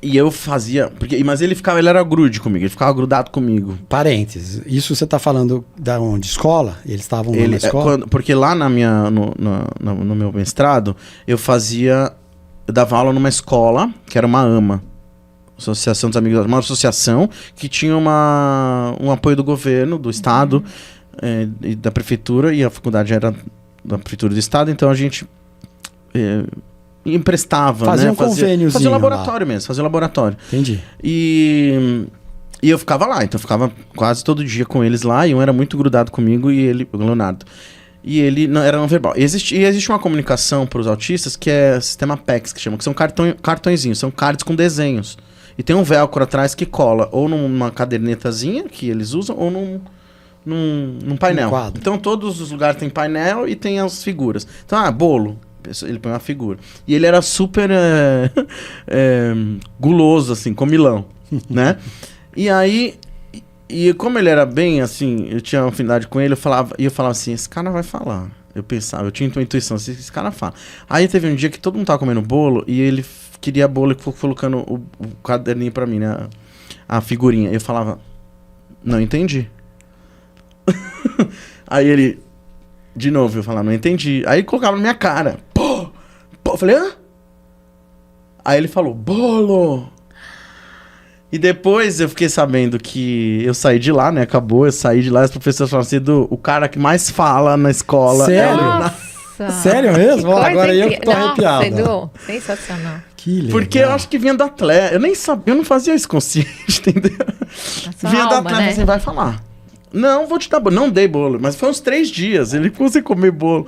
E eu fazia... Mas ele era grude comigo, ele ficava grudado comigo.
Parênteses, isso você está falando da onde? Escola? Eles estavam lá na escola?
Porque lá no meu mestrado, eu dava aula numa escola, que era uma AMA. Associação dos Amigos, uma associação que tinha um apoio do governo, do estado, e da prefeitura, e a faculdade era da prefeitura do estado, então a gente emprestava,
fazia
né?
Um convêniozinho
fazia laboratório lá. Mesmo, fazia laboratório.
Entendi.
E eu ficava lá, então eu ficava quase todo dia com eles lá, e um era muito grudado comigo, o Leonardo. E ele era não verbal. Existe uma comunicação para os autistas que é sistema PECS, que chama, que são cartõezinhos, são cards com desenhos. E tem um velcro atrás que cola ou numa cadernetazinha que eles usam ou num painel. Então todos os lugares tem painel e tem as figuras. Então, bolo. Ele põe uma figura. E ele era super guloso, assim, comilão, né? E aí, como ele era bem, assim, eu tinha uma afinidade com ele, eu falava assim, esse cara vai falar. Eu pensava, eu tinha uma intuição, esse cara fala. Aí teve um dia que todo mundo tava comendo bolo e ele queria bolo e ficou colocando o caderninho pra mim, né? A figurinha. Eu falava, não entendi. Aí ele, de novo, eu falava, não entendi. Aí ele colocava na minha cara. Pô! Eu falei, hã? Aí ele falou, bolo! E depois eu fiquei sabendo que eu saí de lá, né? Acabou, eu saí de lá e as professoras falaram assim, o cara que mais fala na escola...
Sério? Sério mesmo? Agora eu que tô arrepiado.
Edu, sensacional.
Que legal.
Porque eu acho que vinha do atleta. Eu nem sabia, eu não fazia isso consciente, entendeu? Vinha do atleta, né? Você vai falar. Não, vou te dar bolo. Não dei bolo, mas foi uns 3 dias. Ele conseguiu comer bolo.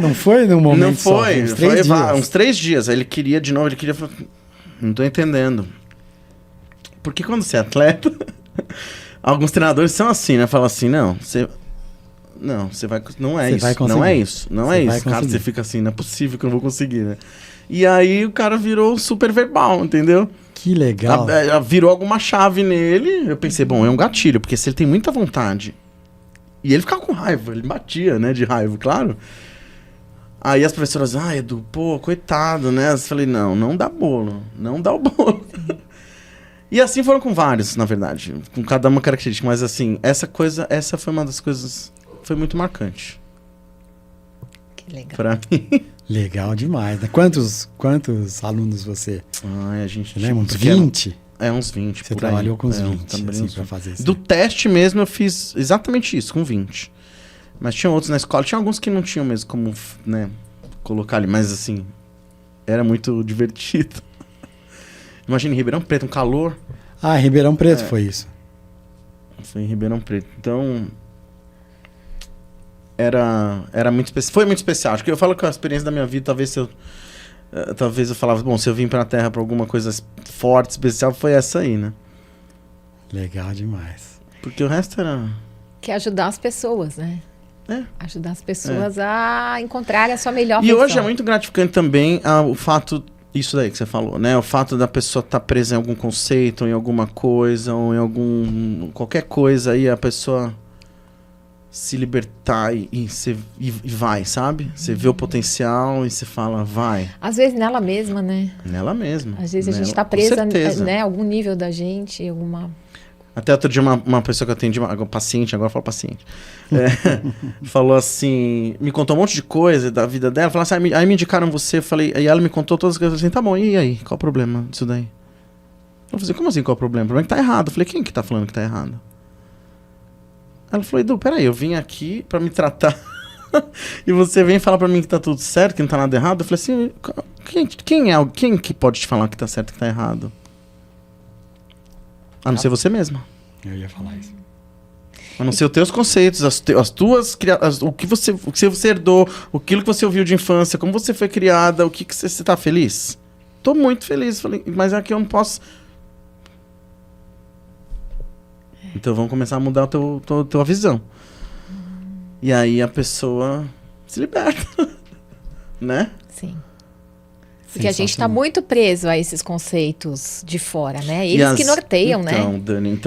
Não foi num momento
não foi,
só? Foi
uns 3 dias. Aí ele queria de novo, não tô entendendo. Porque quando você é atleta, alguns treinadores são assim, né? Falam assim, não, você vai... Não é isso, não é isso. Não é isso, cara. Você fica assim, não é possível que eu não vou conseguir, né? E aí o cara virou super verbal, entendeu?
Que legal.
Virou alguma chave nele. Eu pensei, bom, é um gatilho, porque se ele tem muita vontade... E ele ficava com raiva, ele batia, né, de raiva, claro. Aí as professoras, Edu, pô, coitado, né? Eu falei, não dá bolo, não dá o bolo. E assim foram com vários, na verdade. Com cada uma característica. Mas assim, essa foi uma das coisas... Foi muito marcante.
Que legal.
Pra mim.
Legal demais, né? Quantos alunos você...
A gente...
Você lembra? Uns 20?
Uns 20.
Você trabalhou com uns 20, assim, pra fazer isso.
Do teste mesmo, eu fiz exatamente isso, com 20. Mas tinha outros na escola. Tinha alguns que não tinham mesmo como, né, colocar ali. Mas assim, era muito divertido. Imagina em Ribeirão Preto, um calor.
Ah, em Ribeirão Preto foi isso.
Foi em Ribeirão Preto. Então, era muito especial. Foi muito especial. Acho que eu falo que a experiência da minha vida, talvez eu falava, bom, se eu vim pra Terra pra alguma coisa forte, especial, foi essa aí, né?
Legal demais.
Porque o resto era...
Que é ajudar as pessoas, né?
É.
Ajudar as pessoas a encontrarem a sua melhor
E
versão.
hoje é muito gratificante também o fato, isso daí que você falou, né? O fato da pessoa estar presa em algum conceito, ou em alguma coisa, ou em qualquer coisa aí, a pessoa se libertar e vai, sabe? Você vê o potencial e você fala, vai.
Às vezes nela mesma, né?
Nela mesma.
Às vezes a gente
Nela,
está
com
presa,
certeza.
né? Algum nível da gente, alguma...
Até outro dia uma pessoa que eu atendi, paciente, agora eu falo paciente, falou assim, me contou um monte de coisa da vida dela, falou assim, aí me indicaram você, eu falei, aí ela me contou todas as coisas, eu falei assim, tá bom, e aí, qual o problema disso daí? Eu falei, como assim, qual o problema? O problema é que tá errado. Eu falei, quem que tá falando que tá errado? Ela falou, Edu, peraí, eu vim aqui pra me tratar e você vem falar pra mim que tá tudo certo, que não tá nada errado. Eu falei assim, quem que pode te falar que tá certo e que tá errado? A não ser você mesma.
Eu ia falar isso.
A não ser os teus conceitos, as tuas o que você herdou, aquilo que você ouviu de infância, como você foi criada, o que você tá feliz? Tô muito feliz, falei, mas aqui eu não posso. Então vamos começar a mudar a tua visão. E aí a pessoa se liberta, né?
Sim. Porque a gente está muito preso a esses conceitos de fora, né? Eles que norteiam, né?
Então, Dani,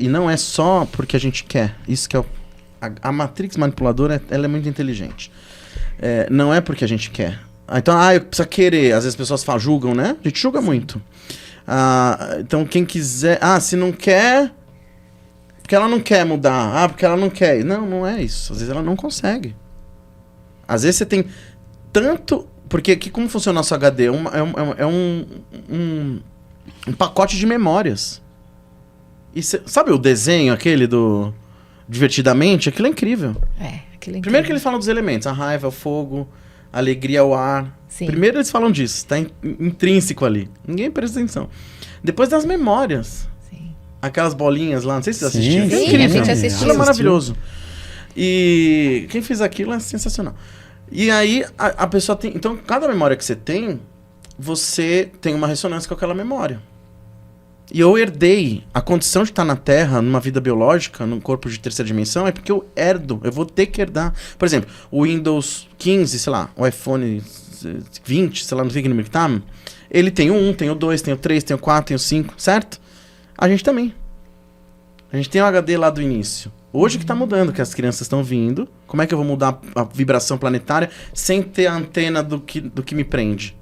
e não é só porque a gente quer. Isso que é a matrix manipuladora, ela é muito inteligente. Não é porque a gente quer. Então, eu preciso querer. Às vezes as pessoas falam, julgam, né? A gente julga muito. Então, quem quiser... se não quer... Porque ela não quer mudar. Porque ela não quer. Não é isso. Às vezes ela não consegue. Às vezes você tem tanto... Porque aqui, como funciona o nosso HD? É um pacote de memórias. E sabe o desenho aquele do Divertidamente? Aquilo é incrível.
Aquilo é incrível.
Primeiro que eles falam dos elementos. A raiva, o fogo, a alegria, o ar.
Sim.
Primeiro eles falam disso. Está intrínseco ali. Ninguém presta atenção. Depois das memórias.
Sim.
Aquelas bolinhas lá. Não sei se vocês
Sim,
assistiram.
Sim,
incrível.
a gente assistiu.
Aquilo é maravilhoso. E quem fez aquilo é sensacional. E aí, a pessoa tem... Então, cada memória que você tem uma ressonância com aquela memória. E eu herdei a condição de estar na Terra, numa vida biológica, num corpo de terceira dimensão, é porque eu herdo. Eu vou ter que herdar. Por exemplo, o Windows 15, sei lá, o iPhone 20, sei lá, não sei que número que tá, ele tem o 1, tem o 2, tem o 3, tem o 4, tem o 5, certo? A gente também. A gente tem o HD lá do início. Hoje que tá mudando, que as crianças estão vindo. Como é que eu vou mudar a vibração planetária sem ter a antena do que me prende?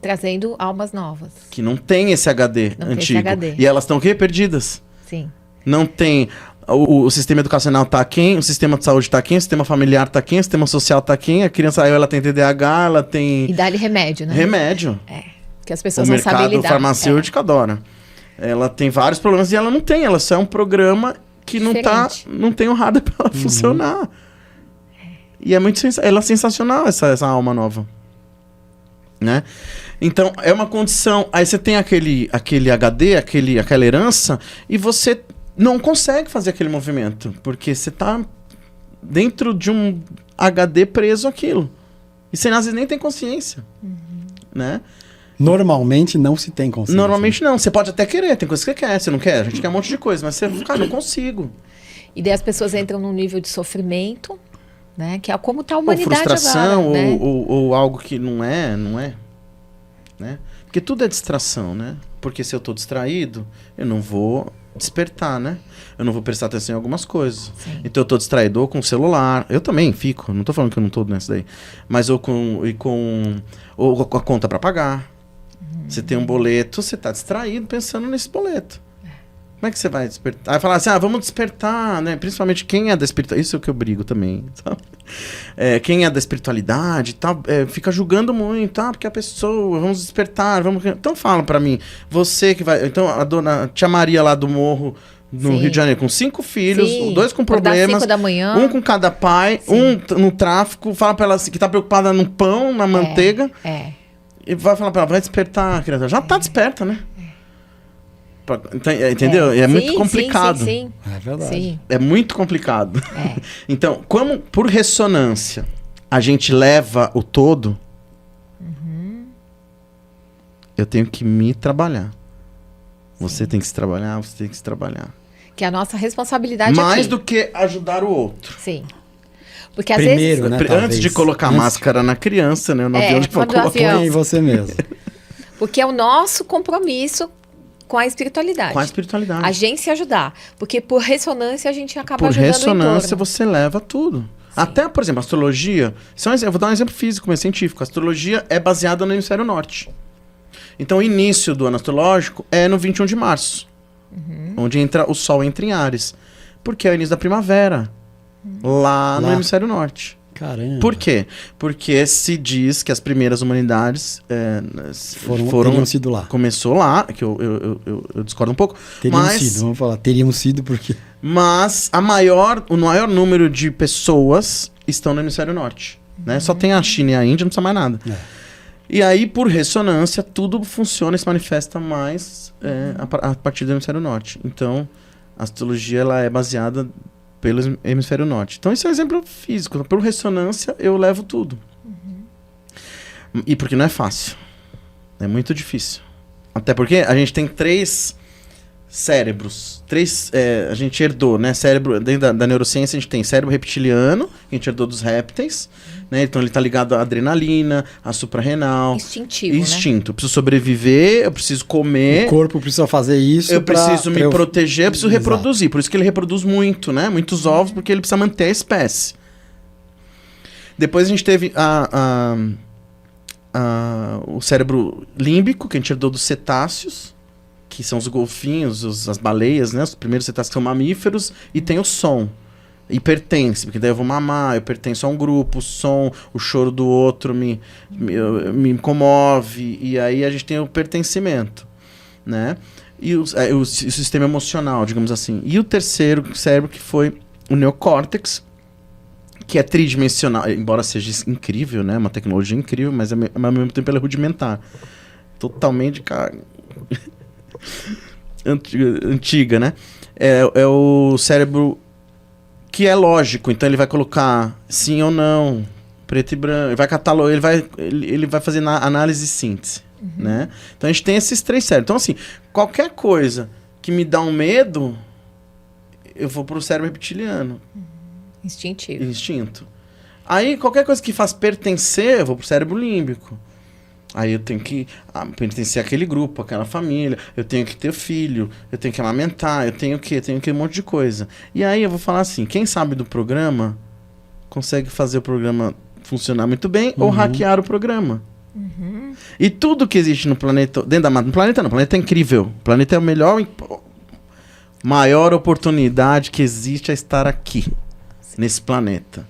Trazendo almas novas.
Que não tem esse HD
Não tem
antigo.
esse HD.
E elas estão o quê? Perdidas.
Sim.
Não tem... O sistema educacional tá quem? O sistema de saúde tá quem? O sistema familiar tá quem? O sistema social tá quem? A criança, ela tem TDAH, ela tem...
E dá-lhe remédio, né?
Remédio.
Que as
O
pessoas não sabem
mercado
lidar.
farmacêutico adora. Ela tem vários problemas e ela não tem. Ela só é um programa que não tem o hardware pra ela funcionar. E é muito ela é sensacional, essa alma nova. Né? Então, é uma condição... Aí você tem aquele HD, aquela herança, e você não consegue fazer aquele movimento. Porque você tá dentro de um HD preso àquilo. E você, às vezes, nem tem consciência. Né?
Normalmente não se tem consciência.
Normalmente não. Você pode até querer, tem coisas que você quer, você não quer. A gente quer um monte de coisa, mas você, cara, não consigo.
E daí as pessoas entram num nível de sofrimento, né? Que é como tá a
Ou
humanidade
frustração,
agora, né?
ou algo que não é. Né? Porque tudo é distração, né? Porque se eu tô distraído, eu não vou despertar, né? Eu não vou prestar atenção em algumas coisas.
Sim.
Então eu tô distraído ou com o celular. Eu também fico, não tô falando que eu não tô nessa daí. Mas ou com a conta para pagar. Você tem um boleto, você tá distraído pensando nesse boleto. Como é que você vai despertar? Aí falar assim, vamos despertar, né? Principalmente quem é da espiritualidade, isso é o que eu brigo também, sabe? Quem é da espiritualidade e tal, fica julgando muito, porque a pessoa, vamos despertar, vamos... Então fala pra mim, você que vai... Então a dona Tia Maria lá do morro, no Rio de Janeiro, com 5 filhos, 2 com problemas,
5 da manhã.
um com cada pai, no tráfico, fala pra ela assim, que tá preocupada no pão, na manteiga, e vai falar pra ela, vai despertar, criança. Já tá desperta, né? Então, entendeu? É muito
Sim,
complicado.
Sim.
É verdade.
Sim.
É muito complicado.
É.
Então, como por ressonância a gente leva o todo, eu tenho que me trabalhar. Você tem que se trabalhar, você tem que se trabalhar.
Que é a nossa responsabilidade
Mais
aqui.
do que ajudar o outro.
Sim. Porque às
Primeiro,
vezes...
né,
Antes
talvez.
de colocar
Antes-
máscara na criança, né? No avião de
quando o
colocar
avião-
Põe em você mesmo.
Porque é o nosso compromisso com a espiritualidade.
com a espiritualidade.
A gente se ajudar. Porque por ressonância a gente acaba
Por
ajudando
ressonância,
o entorno.
você leva tudo. Até, por exemplo, a astrologia. Eu vou dar um exemplo físico, mas científico. A astrologia é baseada no hemisfério norte. Então, o início do ano astrológico é no 21 de março. Onde o Sol entra em Áries. Porque é o início da primavera. Lá no
Lá.
hemisfério norte.
Caramba.
Por quê? Porque se diz que as primeiras humanidades
Teriam sido lá.
começou lá, que eu discordo um pouco,
Teriam
mas,
sido, vamos falar. Teriam sido porque...
mas o maior número de pessoas estão no hemisfério norte. Né? Só tem a China e a Índia, não precisa mais nada.
É.
E aí, por ressonância, tudo funciona e se manifesta mais a partir do hemisfério norte. Então, a astrologia ela é baseada pelo hemisfério norte. Então, esse é um exemplo físico. Por ressonância, eu levo tudo. E porque não é fácil. É muito difícil. Até porque a gente tem 3 cérebros. A gente herdou, né? Cérebro, dentro da neurociência, a gente tem cérebro reptiliano, que a gente herdou dos répteis. Né? Então, ele está ligado à adrenalina, à suprarrenal.
Instintivo,
Instinto. Eu preciso sobreviver, eu preciso comer.
O corpo precisa fazer isso.
Eu preciso me proteger, eu preciso
Exato.
reproduzir. Por isso que ele reproduz muito, né? Muitos ovos, porque ele precisa manter a espécie. Depois a gente teve o cérebro límbico, que a gente herdou dos cetáceos, que são os golfinhos, as baleias, né? Os primeiros cetáceos que são mamíferos. E tem o som. E pertence, porque daí eu vou mamar, eu pertenço a um grupo, o som, o choro do outro me comove. E aí a gente tem o pertencimento, né? E o sistema emocional, digamos assim. E o terceiro cérebro, que foi o neocórtex, que é tridimensional, embora seja incrível, né? Uma tecnologia incrível, mas ao mesmo tempo ela é rudimentar. Totalmente antiga, né? É o cérebro que é lógico, então ele vai colocar sim ou não, preto e branco, ele vai catalogar, ele vai fazer análise e síntese, né? Então a gente tem esses 3 cérebros. Então assim, qualquer coisa que me dá um medo, eu vou pro cérebro reptiliano.
Instintivo.
Instinto. Aí, qualquer coisa que faz pertencer, eu vou pro cérebro límbico. Aí eu tenho que pertencer àquele grupo, àquela família, eu tenho que ter filho, eu tenho que amamentar, eu tenho que um monte de coisa. E aí eu vou falar assim, quem sabe do programa consegue fazer o programa funcionar muito bem ou hackear o programa. E tudo que existe no planeta, dentro da no planeta não, o planeta é incrível. O planeta é a maior oportunidade que existe a estar aqui. Nesse planeta.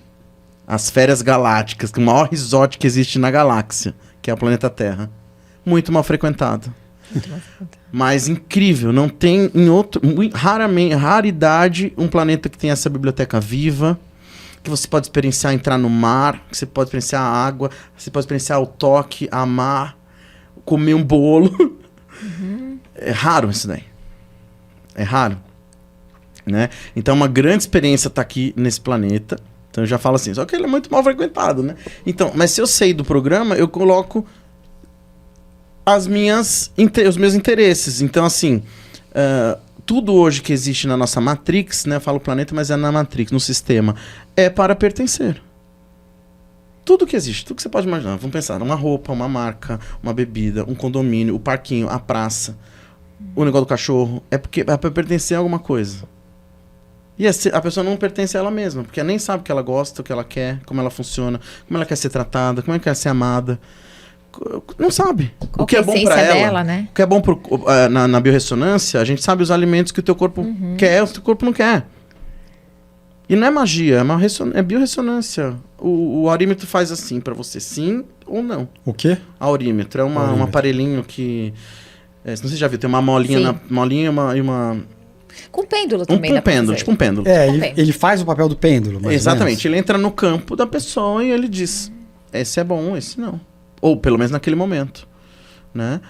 As férias galácticas, o maior resort que existe na galáxia, que é o planeta Terra. Muito mal frequentado. Mas incrível, não tem em outro... raridade um planeta que tem essa biblioteca viva, que você pode experienciar entrar no mar, que você pode experienciar a água, você pode experienciar o toque, amar, comer um bolo. É raro isso daí. É raro. Né? Então, uma grande experiência estar aqui nesse planeta. Então, eu já falo assim, só que ele é muito mal frequentado, né? Então, mas se eu sei do programa, eu coloco os meus interesses. Então, assim, tudo hoje que existe na nossa Matrix, né? Eu falo planeta, mas é na Matrix, no sistema, é para pertencer. Tudo que existe, tudo que você pode imaginar. Vamos pensar, uma roupa, uma marca, uma bebida, um condomínio, o parquinho, a praça, o negócio do cachorro, é para pertencer a alguma coisa. E a pessoa não pertence a ela mesma, porque ela nem sabe o que ela gosta, o que ela quer, como ela funciona, como ela quer ser tratada, como ela quer ser amada. Não sabe.
Qual
o que é bom para ela,
dela, né?
o que é bom na biorressonância, a gente sabe os alimentos que o teu corpo quer, o teu corpo não quer. E não é magia, é biorressonância. O aurímetro faz assim para você, sim ou não.
O quê?
Aurímetro é um aparelhinho que... não sei se você já viu, tem uma molinha, e uma...
Com pêndulo também.
Um pêndulo, tipo um pêndulo.
Ele faz o papel do pêndulo. Mais
Exatamente, ele entra no campo da pessoa e ele diz, esse é bom, esse não. Ou pelo menos naquele momento, né?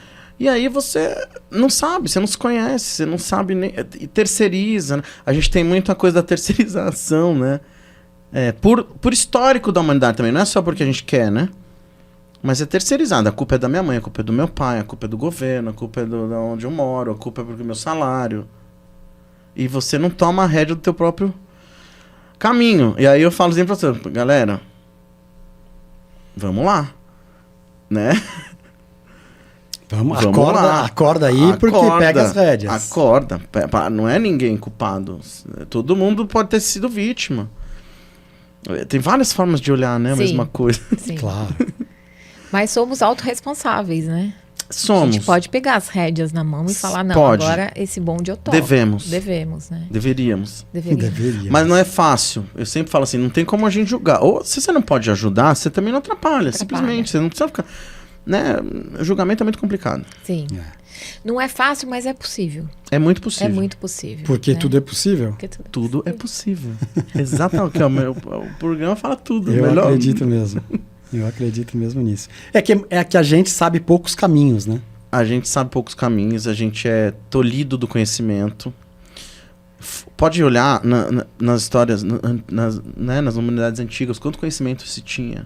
E aí você não sabe, você não se conhece, você não sabe nem... E terceiriza, né? A gente tem muita coisa da terceirização, né? Por histórico da humanidade também, não é só porque a gente quer, né? Mas é terceirizado. A culpa é da minha mãe, a culpa é do meu pai, a culpa é do governo, a culpa é de onde eu moro, a culpa é do meu salário. E você não toma a rédea do teu próprio caminho. E aí eu falo sempre pra você, galera, vamos lá, né?
Vamos
lá.
Acorda aí, porque pega as rédeas.
Acorda. Não é ninguém culpado. Todo mundo pode ter sido vítima. Tem várias formas de olhar, né? A mesma coisa.
Sim.
Claro.
Mas somos autorresponsáveis, né?
Somos.
A gente pode pegar as rédeas na mão e falar, não,
Pode.
agora esse bonde eu toco.
Devemos,
né?
Deveríamos.
Deveria.
Mas não é fácil. Eu sempre falo assim, não tem como a gente julgar. Ou se você não pode ajudar, você também não atrapalha. Simplesmente. Você não precisa ficar... Né? O julgamento é muito complicado.
Sim. Não é fácil, mas é possível.
É muito possível.
É muito possível.
Porque
né?
tudo é possível.
Porque
Tudo é possível. Exatamente. O programa fala tudo.
Eu
Melhor...
acredito mesmo. Eu acredito mesmo nisso. É que a gente sabe poucos caminhos, né?
A gente sabe poucos caminhos, a gente é tolhido do conhecimento. Pode olhar nas histórias, nas humanidades antigas, quanto conhecimento se tinha.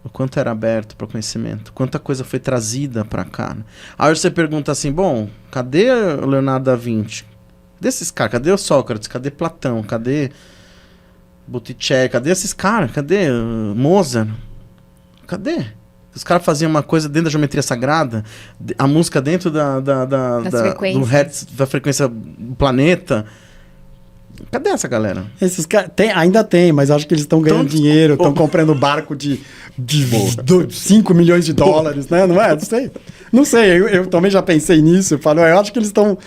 O quanto era aberto para conhecimento. Quanta coisa foi trazida para cá. Né? Aí você pergunta assim, bom, cadê o Leonardo da Vinci? Cadê esses caras? Cadê o Sócrates? Cadê Platão? Cadê Botticelli? Cadê esses caras? Cadê Mozart? Cadê? Os caras faziam uma coisa dentro da geometria sagrada, a música dentro do hertz, da frequência do planeta. Cadê essa galera?
Esses caras ainda tem, mas acho que eles estão ganhando dinheiro, estão comprando barco de 5 milhões de dólares, né? Não é? Não sei, eu também já pensei nisso. Eu acho que eles estão...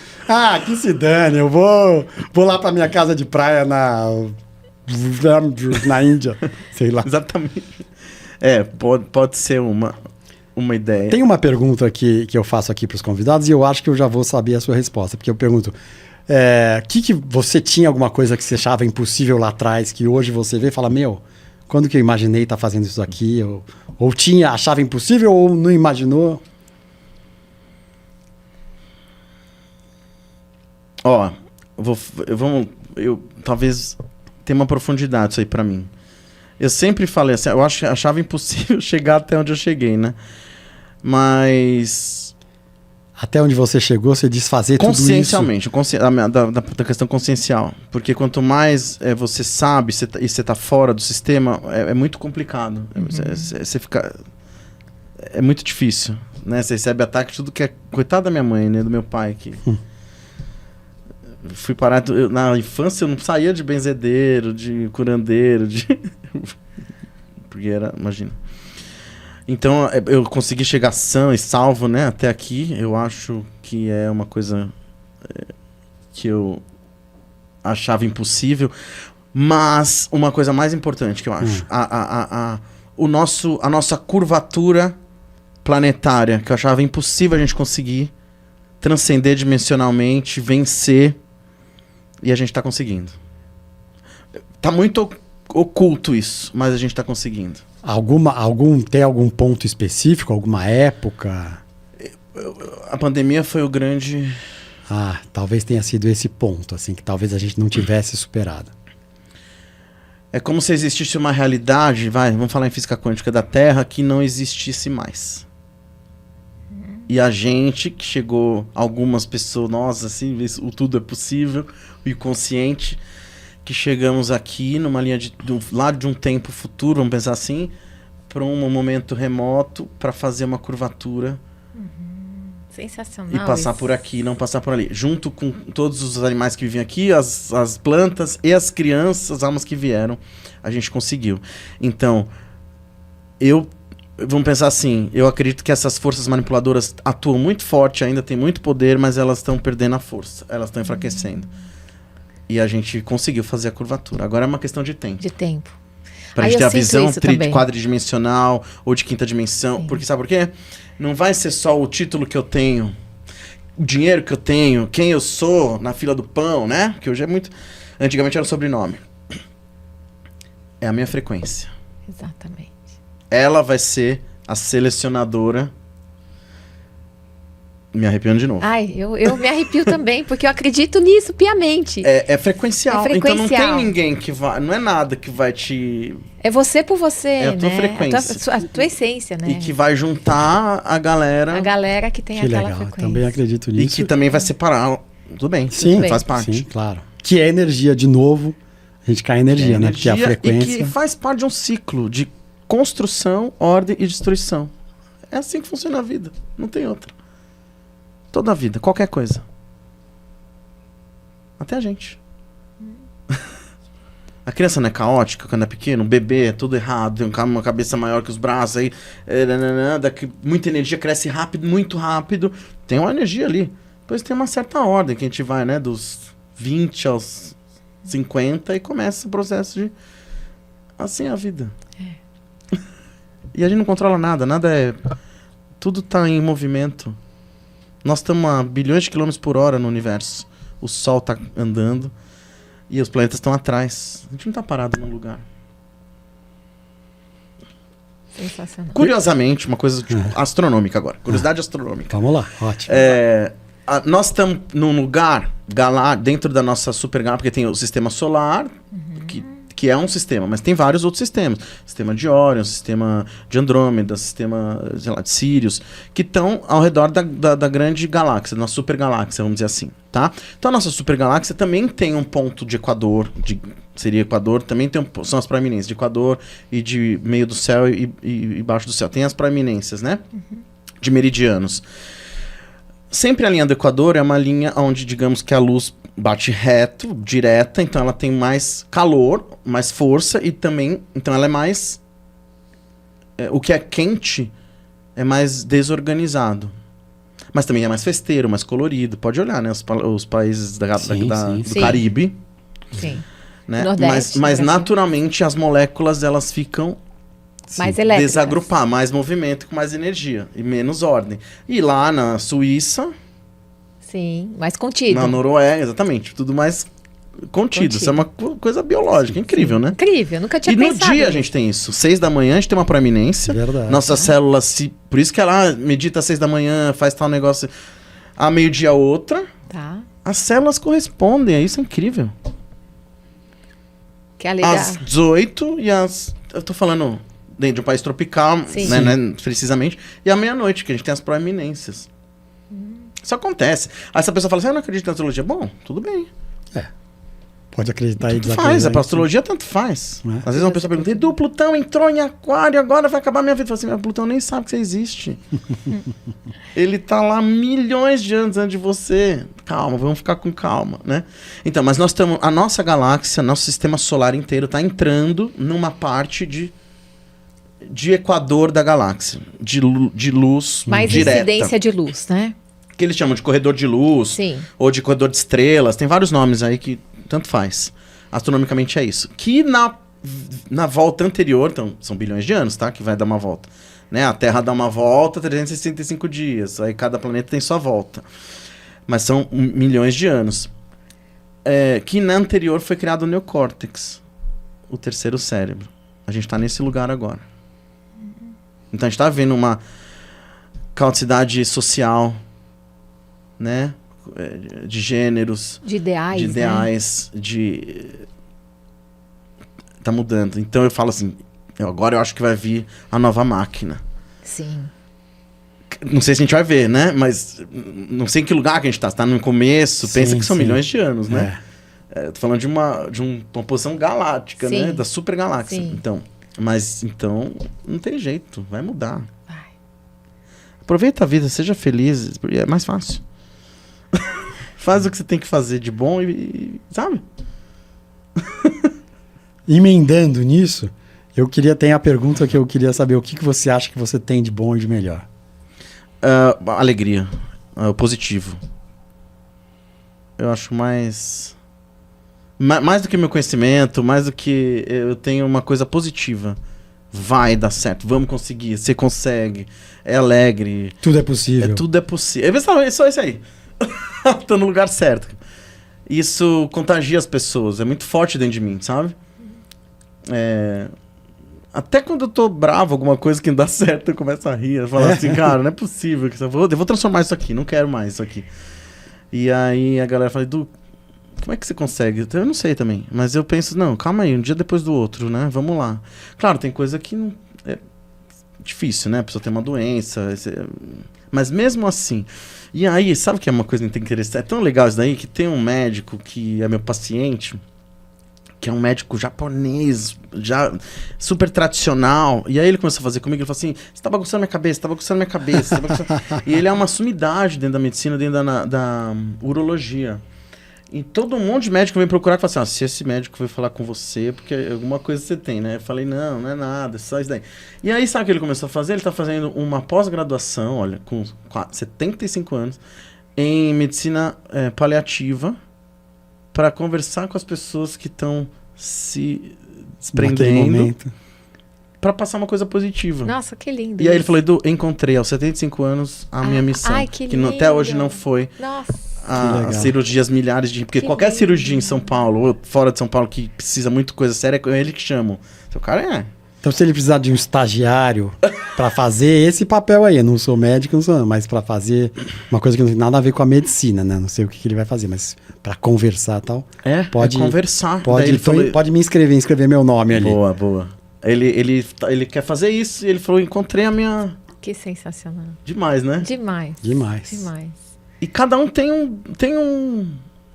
que se dane, eu vou lá pra minha casa de praia na Índia, sei lá.
Exatamente. Pode ser uma ideia.
Tem uma pergunta que eu faço aqui para os convidados e eu acho que eu já vou saber a sua resposta, porque eu pergunto, que você tinha alguma coisa que você achava impossível lá atrás, que hoje você vê e fala, quando que eu imaginei estar fazendo isso aqui? Ou achava impossível ou não imaginou?
Talvez tenha uma profundidade isso aí para mim. Eu sempre falei assim, achava impossível chegar até onde eu cheguei, né? Mas...
Até onde você chegou, você desfazer tudo isso?
Consciencialmente, da questão consciencial. Porque quanto mais você sabe e você tá fora do sistema, é muito complicado. Você fica... É muito difícil, né? Você recebe ataque de tudo que é... Coitado da minha mãe, né? Do meu pai, que... Fui parar... Na infância eu não saía de benzedeiro, de curandeiro, porque era... Imagina. Então eu consegui chegar são e salvo, né? Até aqui. Eu acho que é uma coisa que eu achava impossível. Mas uma coisa mais importante que eu acho. A nossa curvatura planetária, que eu achava impossível a gente conseguir transcender dimensionalmente, vencer... E a gente tá conseguindo. Tá muito oculto isso, mas a gente tá conseguindo.
Tem algum ponto específico, alguma época?
A pandemia foi o grande...
Talvez tenha sido esse ponto, assim, que talvez a gente não tivesse superado.
É como se existisse uma realidade, vamos falar em física quântica da Terra, que não existisse mais. E a gente, que chegou, algumas pessoas, nós, assim, o tudo é possível, o inconsciente, que chegamos aqui numa linha lá de um tempo futuro, vamos pensar assim, para um momento remoto, para fazer uma curvatura.
Sensacional.
E passar por aqui, não passar por ali. Junto com todos os animais que vivem aqui, as plantas e as crianças, as almas que vieram, a gente conseguiu. Então, vamos pensar assim, eu acredito que essas forças manipuladoras atuam muito forte, ainda tem muito poder, mas elas estão perdendo a força, elas estão enfraquecendo. E a gente conseguiu fazer a curvatura. Agora é uma questão de tempo. Pra gente ter a visão quadridimensional ou de quinta dimensão. Sim. Porque sabe por quê? Não vai ser só o título que eu tenho, o dinheiro que eu tenho, quem eu sou na fila do pão, né? Que hoje é muito... Antigamente era o sobrenome. É a minha frequência.
Exatamente.
Ela vai ser a selecionadora Me arrepiando de novo.
Ai, eu me arrepio também, porque eu acredito nisso piamente.
É frequencial.
É frequencial.
Então não tem ninguém que vai... Não é nada que vai te...
É você por você,
É a tua
né?
frequência.
A tua essência, né?
E que vai juntar a galera...
A galera que tem
Que
aquela
legal,
frequência.
também acredito
E
nisso.
que também vai separar... Tudo bem.
Sim,
bem.
Faz parte.
Sim, claro. Que é energia, de novo, a gente cai em energia, né? Porque a
E
frequência...
que faz parte de um ciclo de construção, ordem e destruição. É assim que funciona a vida. Não tem outra. Toda a vida, qualquer coisa. Até a gente. A criança não é caótica quando é pequeno, o bebê é tudo errado, tem uma cabeça maior que os braços, aí muita energia, cresce rápido, muito rápido. Tem uma energia ali. Depois tem uma certa ordem que a gente vai, né? Dos 20 aos 50 e começa o processo de... Assim é a vida. E a gente não controla nada, nada é... Tudo tá em movimento. Nós estamos a bilhões de quilômetros por hora no universo. O Sol tá andando e os planetas estão atrás. A gente não tá parado num lugar.
Sensacional.
Curiosamente, uma coisa tipo, astronômica agora. Curiosidade astronômica.
Vamos lá, ótimo.
Nós estamos num lugar dentro da nossa supergaláxia, porque tem o sistema solar, que é um sistema, mas tem vários outros sistemas. Sistema de Órion, sistema de Andrômeda, sistema, sei lá, de Sirius, que estão ao redor da grande galáxia, da nossa supergaláxia, vamos dizer assim, tá? Então a nossa supergaláxia também tem um ponto de equador, seria equador, também são as proeminências de equador e de meio do céu e baixo do céu. Tem as proeminências, né? De meridianos. Sempre a linha do equador é uma linha onde, digamos que a luz bate reto, direta, então ela tem mais calor, mais força e também, então ela é mais... o que é quente é mais desorganizado. Mas também é mais festeiro, mais colorido. Pode olhar, né? Os países do
Sim.
Caribe.
Sim.
Né?
Nordeste,
Mas
Brasil.
naturalmente as moléculas elas ficam...
Mais elétricas.
Desagrupar, mais movimento com mais energia e menos ordem. E lá na Suíça...
Sim, mais contido.
Na Noruega, exatamente. Tudo mais contido. Isso é uma coisa biológica. Incrível, né?
Incrível, nunca tinha
E no
pensado
dia a
nisso.
gente tem isso. 6 da manhã a gente tem uma proeminência.
Verdade.
Nossas células Por isso que ela medita às 6 da manhã, faz tal negócio. A meio-dia outra.
Tá.
As células correspondem. Isso é incrível.
Que é legal.
Às 18 e às... Eu tô falando dentro de um país tropical,
Sim.
né, precisamente. E à meia-noite, que a gente tem as proeminências. Isso acontece. Aí essa pessoa fala assim, eu não acredito na astrologia. Bom, tudo bem.
Pode acreditar aí,
Tanto faz,
desacreditar.
a astrologia tanto faz.
É.
Às vezes uma pessoa pergunta, Edu, Plutão entrou em Aquário, agora vai acabar minha vida. Eu falo assim, Plutão nem sabe que você existe. Ele tá lá milhões de anos antes de você. Calma, vamos ficar com calma, né? Então, mas nós estamos... A nossa galáxia, nosso sistema solar inteiro tá entrando numa parte de equador da galáxia. De luz
Mais
direta.
incidência de luz, né?
Que eles chamam de corredor de luz.
Sim.
Ou de corredor de estrelas. Tem vários nomes aí que tanto faz. Astronomicamente é isso. Que na volta anterior, então são bilhões de anos, tá? Que vai dar uma volta. Né? A Terra dá uma volta 365 dias. Aí cada planeta tem sua volta. Mas são milhões de anos. Que na anterior foi criado o neocórtex. O terceiro cérebro. A gente tá nesse lugar agora. Então a gente tá vendo uma caoticidade social, né? De gêneros,
De ideais.
Tá mudando. Então eu falo assim, agora eu acho que vai vir a nova máquina.
Sim.
Não sei se a gente vai ver, né? Mas não sei em que lugar que a gente tá. Você tá no começo,
Sim,
pensa que são
sim.
milhões de anos, né? Eu tô falando de uma posição galáctica,
Sim.
né? Da supergaláxia.
Sim.
Então, não tem jeito, vai mudar.
Vai.
Aproveita a vida, seja feliz, é mais fácil. Faz o que você tem que fazer de bom e sabe?
Emendando nisso, tem a pergunta que eu queria saber. O que você acha que você tem de bom e de melhor?
Alegria. Positivo. Eu acho mais do que meu conhecimento, mais do que... Eu tenho uma coisa positiva. Vai dar certo, vamos conseguir, você consegue. É alegre.
Tudo é possível.
Tudo é possível. É só isso aí. Tô no lugar certo. Isso contagia as pessoas. É muito forte dentro de mim, sabe? Até quando eu tô bravo, alguma coisa que não dá certo, eu começo a rir. Eu falo assim, cara, não é possível. Eu vou transformar isso aqui, não quero mais isso aqui. E aí a galera fala, Edu, como é que você consegue? Eu não sei também. Mas eu penso, não, calma aí, um dia depois do outro, né? Vamos lá. Claro, tem coisa que não é difícil, né? A pessoa tem uma doença. Mas mesmo assim... E aí, sabe o que é uma coisa interessante? É tão legal isso daí que tem um médico que é meu paciente... que é um médico japonês, já super tradicional. E aí ele começou a fazer comigo, ele falou assim, você tá bagunçando minha cabeça, E ele é uma sumidade dentro da medicina, dentro da urologia. E todo um monte de médico vem procurar e fala assim, se esse médico veio falar com você, porque alguma coisa você tem, né? Eu falei, não é nada, é só isso daí. E aí, sabe o que ele começou a fazer? Ele tá fazendo uma pós-graduação, olha, com 75 anos, em medicina paliativa, para conversar com as pessoas que estão se desprendendo, para passar uma coisa positiva.
Nossa, que lindo.
E aí ele falou, Edu, encontrei aos 75 anos a minha missão.
Ai, que lindo.
Até hoje não foi.
Nossa.
As cirurgias milhares de... Porque
Que
qualquer
lindo.
cirurgia em São Paulo, ou fora de São Paulo, que precisa muito coisa séria, é ele que chama. O cara é...
Então, se ele precisar de um estagiário para fazer esse papel aí, eu não sou médico, não sou, mas para fazer uma coisa que não tem nada a ver com a medicina, né? Não sei o que ele vai fazer, mas para conversar e tal.
Pode conversar.
Pode me inscrever meu nome ali.
Boa. Ele quer fazer isso e ele falou, encontrei a minha...
Que sensacional.
Demais, né?
Demais.
E cada um tem um...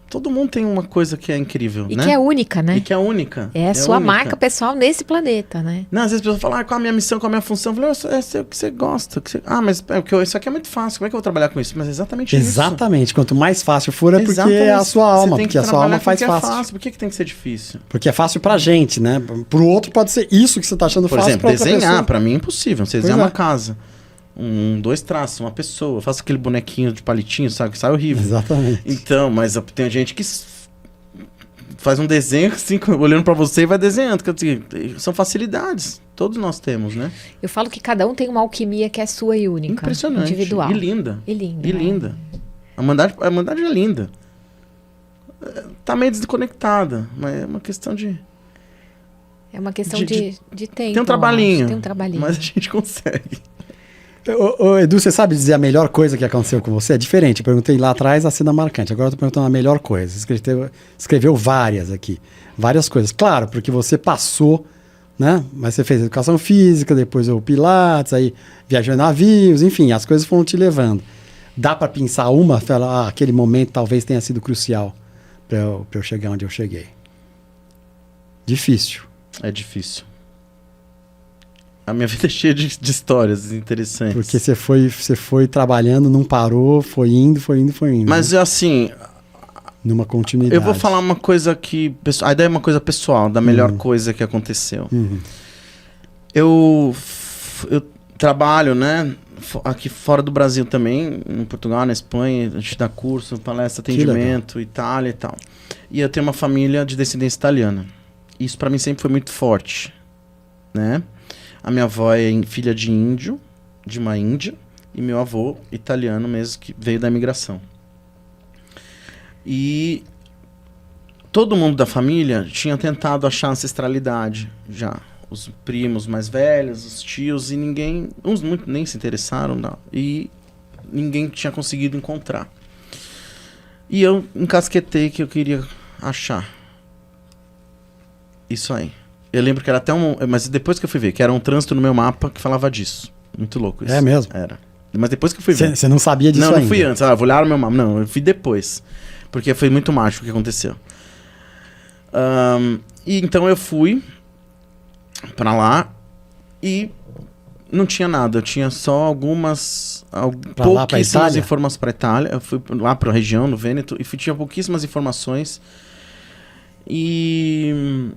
Todo mundo tem uma coisa que é incrível,
e
né?
que é única, né?
E que é única.
É a sua
única.
marca pessoal nesse planeta, né?
Não, às vezes as pessoas falam, qual a minha missão, qual a minha função? Eu falei, é o que você gosta. mas isso aqui é muito fácil, como é que eu vou trabalhar com isso? Mas é exatamente isso.
Exatamente, quanto mais fácil for, é porque é a sua alma, porque a sua alma faz fácil.
Por que tem que ser difícil?
Porque é fácil pra gente, né? Pro outro pode ser isso que você tá achando fácil.
Por exemplo, desenhar,
pra
mim é impossível. Você desenhar uma casa, dois traços, uma pessoa, eu faço aquele bonequinho de palitinho, sabe? Que sai horrível.
Exatamente.
Então, mas tem gente que faz um desenho assim, olhando pra você e vai desenhando. São facilidades. Todos nós temos, né?
Eu falo que cada um tem uma alquimia que é sua e única.
Impressionante.
Individual.
E linda.
E linda.
E linda. A Irmandade é linda. Tá meio desconectada, mas é uma questão de...
É uma questão de tempo.
Tem um trabalhinho.
Tem um trabalhinho.
Mas a gente consegue.
Edu, você sabe dizer a melhor coisa que aconteceu com você? É diferente. Eu perguntei lá atrás a cena marcante. Agora eu tô perguntando a melhor coisa. Você escreveu várias aqui. Várias coisas. Claro, porque você passou, né? Mas você fez educação física, depois o Pilates, aí viajou em navios, enfim, as coisas foram te levando. Dá para pensar uma? Falar, aquele momento talvez tenha sido crucial para eu chegar onde eu cheguei. Difícil.
É difícil. A minha vida é cheia de histórias interessantes.
Porque você foi trabalhando, não parou, foi indo.
Mas
né?
Assim...
Numa continuidade.
Eu vou falar uma coisa que... A ideia é uma coisa pessoal, da melhor coisa que aconteceu. Eu trabalho, né? Aqui fora do Brasil também, em Portugal, na Espanha, a gente dá curso, palestra, atendimento, Itália e tal. E eu tenho uma família de descendência italiana. Isso pra mim sempre foi muito forte, né? A minha avó é filha de índio, de uma índia, e meu avô, italiano mesmo, que veio da imigração. E todo mundo da família tinha tentado achar ancestralidade já. Os primos mais velhos, os tios, e ninguém... Uns muito nem se interessaram, não, e ninguém tinha conseguido encontrar. E eu encasquetei que eu queria achar. Isso aí. Eu lembro que era até mas depois que eu fui ver, que era um trânsito no meu mapa que falava disso. Muito louco isso.
É mesmo?
Era. Mas depois que eu fui ver.
Você não sabia disso ainda?
Não fui antes. Vou olhar o meu mapa. Não, eu fui depois. Porque foi muito mágico o que aconteceu. E então eu fui pra lá e não tinha nada. Eu tinha só pouquíssimas informações pra Itália. Eu fui lá pra região, no Vêneto, e tinha pouquíssimas informações. E...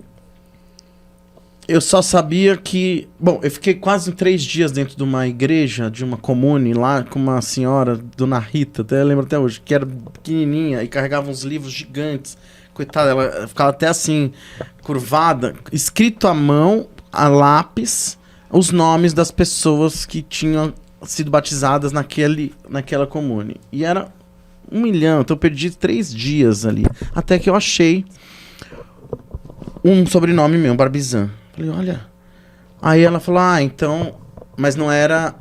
eu só sabia que... Bom, eu fiquei quase 3 dias dentro de uma igreja, de uma comune lá, com uma senhora, Dona Rita, até eu lembro até hoje, que era pequenininha e carregava uns livros gigantes. Coitada, ela ficava até assim, curvada, escrito à mão, a lápis, os nomes das pessoas que tinham sido batizadas naquela comune. E era 1 milhão, então eu perdi 3 dias ali, até que eu achei um sobrenome meu, Barbizan. Falei, Aí ela falou, então... Mas não era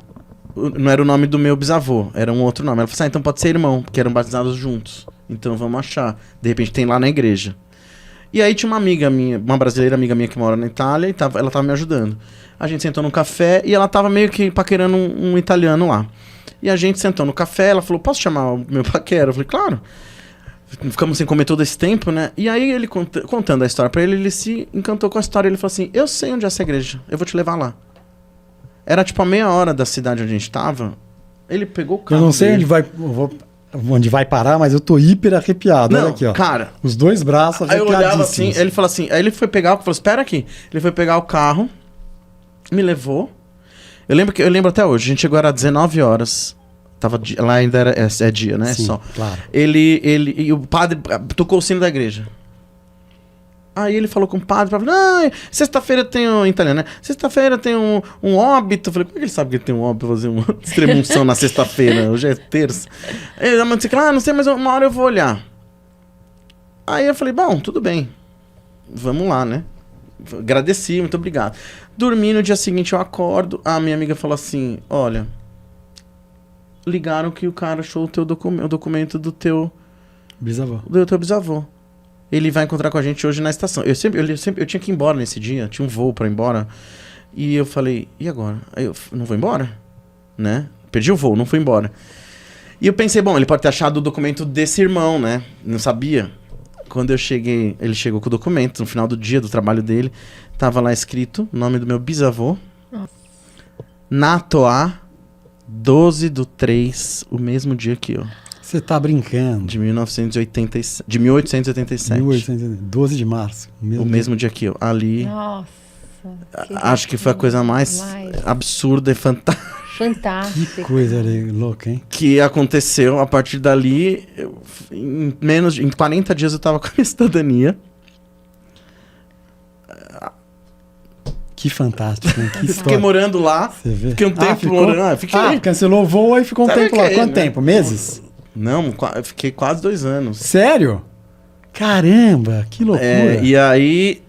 o nome do meu bisavô, era um outro nome. Ela falou assim, então pode ser irmão, porque eram batizados juntos. Então vamos achar. De repente tem lá na igreja. E aí tinha uma amiga minha, uma brasileira amiga minha que mora na Itália, e ela tava me ajudando. A gente sentou no café e ela tava meio que paquerando um italiano lá. E a gente sentou no café, ela falou, posso chamar o meu paquera? Eu falei, claro. Ficamos sem comer todo esse tempo, né? E aí ele contando a história pra ele, ele se encantou com a história. Ele falou assim, eu sei onde é essa igreja, eu vou te levar lá. Era tipo a meia hora da cidade onde a gente tava. Ele pegou o carro.
Eu não sei onde vai parar, mas eu tô hiper arrepiado.
Não,
olha aqui, ó.
Cara,
os dois braços
aí eu olhava assim,
arrepiadíssimos.
ele falou assim, aí ele foi pegar, falou, espera aqui. Ele foi pegar o carro, me levou. Eu lembro até hoje, a gente chegou, era 19 horas. Lá ainda é dia, né?
Sim,
só.
claro.
E o padre tocou o sino da igreja. Aí ele falou com o padre, sexta-feira tem em italiano, né? Sexta-feira tem um óbito. Eu falei, como é que ele sabe que ele tem um óbito pra fazer uma extremunção na sexta-feira? Hoje é terça. Ele disse, não sei, mas uma hora eu vou olhar. Aí eu falei, bom, tudo bem. Vamos lá, né? Agradeci, muito obrigado. Dormi, no dia seguinte eu acordo, a minha amiga falou assim, olha, ligaram que o cara achou o documento do teu bisavô. Ele vai encontrar com a gente hoje na estação. Eu tinha que ir embora nesse dia, tinha um voo pra ir embora. E eu falei, e agora? Aí eu não vou embora, né? Perdi o voo, não fui embora. E eu pensei, bom, ele pode ter achado o documento desse irmão, né? Não sabia. Quando eu cheguei, ele chegou com o documento, no final do dia do trabalho dele, tava lá escrito o nome do meu bisavô.
Nossa.
Natoá, 12/3, o mesmo dia que eu.
Você tá brincando.
De 1887.
12 de março.
O mesmo dia que eu. Ali.
Nossa.
Acho que foi a coisa mais absurda e fantástica.
Fantástica.
Que coisa louca, hein?
Que aconteceu. A partir dali, em 40 dias eu tava com a minha cidadania.
Que fantástico, hein? Que história.
Fiquei morando lá.
Você vê?
Fiquei um tempo morando.
Cancelou o voo e ficou um
Sabe
tempo lá.
que
Quanto
né?
tempo? Meses?
Não, eu fiquei quase 2 anos.
Sério? Caramba, que loucura.
E aí,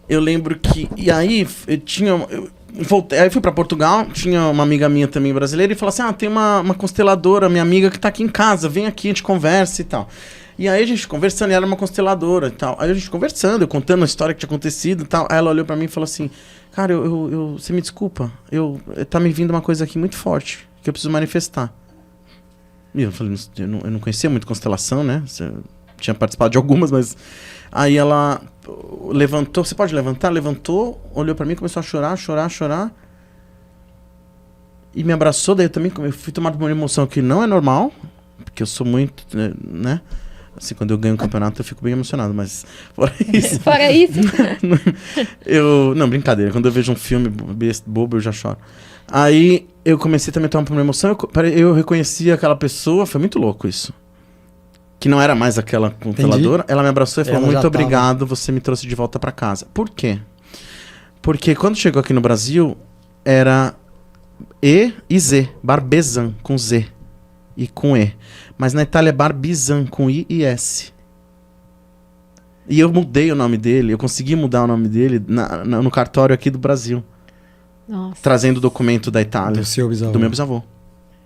eu lembro que... E aí, voltei, aí fui pra Portugal, tinha uma amiga minha também brasileira, e falou assim, tem uma consteladora, minha amiga que tá aqui em casa, vem aqui, a gente conversa e tal. E aí a gente conversando, e ela era uma consteladora e tal. Aí a gente conversando, eu contando a história que tinha acontecido e tal. Aí ela olhou pra mim e falou assim, cara, você me desculpa, tá me vindo uma coisa aqui muito forte, que eu preciso manifestar. E eu falei, eu não conhecia muito constelação, né? Eu tinha participado de algumas, mas... Aí ela levantou, você pode levantar? Levantou, olhou pra mim, começou a chorar. E me abraçou, daí eu fui tomado por uma emoção que não é normal, porque eu sou muito, né? Assim, quando eu ganho um campeonato eu fico bem emocionado, mas fora isso...
Fora isso?
Não, brincadeira, quando eu vejo um filme bobo eu já choro. Aí eu comecei também a tomar por uma emoção, eu reconheci aquela pessoa, foi muito louco isso. Que não era mais aquela consteladora. Ela me abraçou e falou, muito obrigado, você me trouxe de volta pra casa. Por quê? Porque quando chegou aqui no Brasil, era E e Z, Barbizan, com Z e com E. Mas na Itália é Barbizan, com I e S. E eu mudei o nome dele, eu consegui mudar o nome dele no cartório aqui do Brasil.
Nossa.
Trazendo o documento da Itália.
Do seu bisavô.
Do meu bisavô.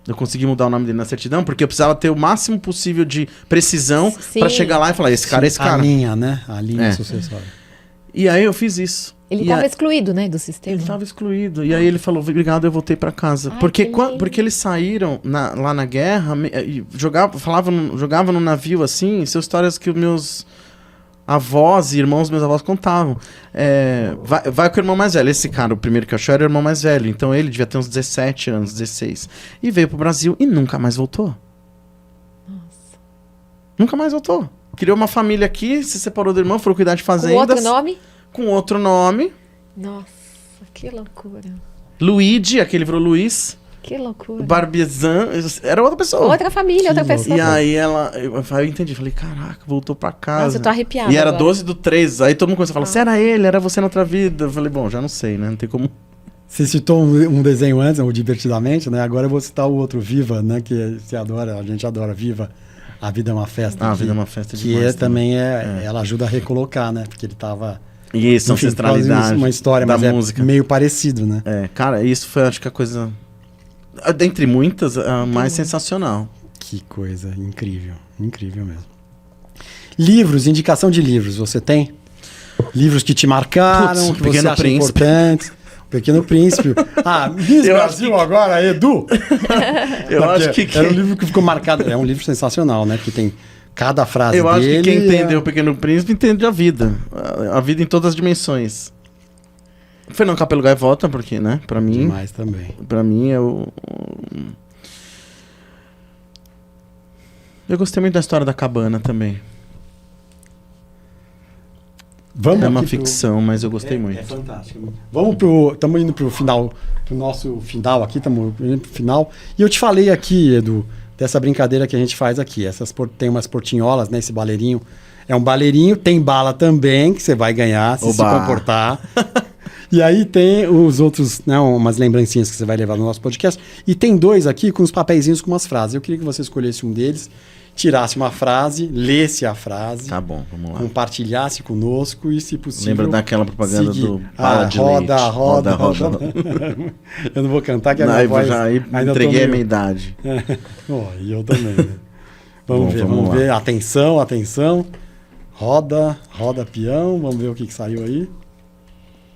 Eu consegui mudar o nome dele na certidão, porque eu precisava ter o máximo possível de precisão pra chegar lá e falar, esse cara é esse cara.
A linha, né? A linha sucessória.
E aí eu fiz isso.
Ele estava excluído, né, do sistema.
Ele estava excluído. E aí ele falou, obrigado, eu voltei pra casa. Porque eles saíram lá na guerra, jogavam no navio assim, são histórias que os meus avós e irmãos, meus avós contavam. Vai com o irmão mais velho. Esse cara, o primeiro que eu achei, era o irmão mais velho. Então ele devia ter uns 17 anos, 16. E veio pro Brasil e nunca mais voltou.
Nossa.
Nunca mais voltou. Criou uma família aqui, se separou do irmão, foram cuidar de fazendas.
Com outro nome?
Com outro nome.
Nossa, que loucura.
Luigi, aquele virou Luiz.
Que loucura.
Barbizan, era outra pessoa.
Outra família, outra pessoa.
E aí eu entendi, falei, caraca, voltou pra casa.
Nossa, eu tô arrepiada.
E era
agora.
12/3, aí todo mundo começou a falar, se era ele, era você na outra vida. Eu falei, bom, já não sei, né, não tem como...
Você citou um desenho antes, o Divertidamente, né? Agora eu vou citar o outro, Viva, né? Que você adora, a gente adora, Viva. A Vida é uma Festa.
A Vida é uma Festa
que
demais.
Também ela ajuda a recolocar, né? Porque ele tava
E isso,
Enfim,
ancestralidade
quase uma história,
da
mas
música.
é meio parecido, né?
Cara, isso foi, acho que a coisa... Dentre muitas, a mais sensacional.
Que coisa incrível. Incrível mesmo. Livros, indicação de livros, você tem? Livros que te marcaram,
Putz,
que você
Pequeno
acha
Príncipe.
importantes. Pequeno Príncipe. Miss
Eu
Brasil agora, Edu.
Eu acho que
Era um livro que ficou marcado. É um livro sensacional, né? Que tem cada frase
Eu acho
dele.
que quem entendeu o Pequeno Príncipe entende a vida. A vida em todas as dimensões. Fernando Capelo Gaivota, porque, né? Pra mim...
Demais também.
Pra mim, eu gostei muito da história da cabana também.
Vamos
É uma
aqui
ficção, mas eu gostei
É
muito.
fantástico. Estamos indo pro final, pro nosso final aqui, estamos indo pro final. E eu te falei aqui, Edu, dessa brincadeira que a gente faz aqui. Tem umas portinholas, né? Esse baleirinho. É um baleirinho, tem bala também, que você vai ganhar se comportar. E aí tem os outros, né, umas lembrancinhas que você vai levar no nosso podcast. E tem 2 aqui com os papeizinhos com umas frases. Eu queria que você escolhesse um deles, tirasse uma frase, lesse a frase.
Tá bom, vamos lá.
Compartilhasse conosco e, se possível...
Lembra daquela propaganda
seguir.
do bala de leite?
Roda. Eu não vou cantar, que a minha voz...
Já
ainda
entreguei a minha
meio...
idade.
E eu também, né? Vamos ver. Atenção. Roda, peão. Vamos ver o que saiu aí.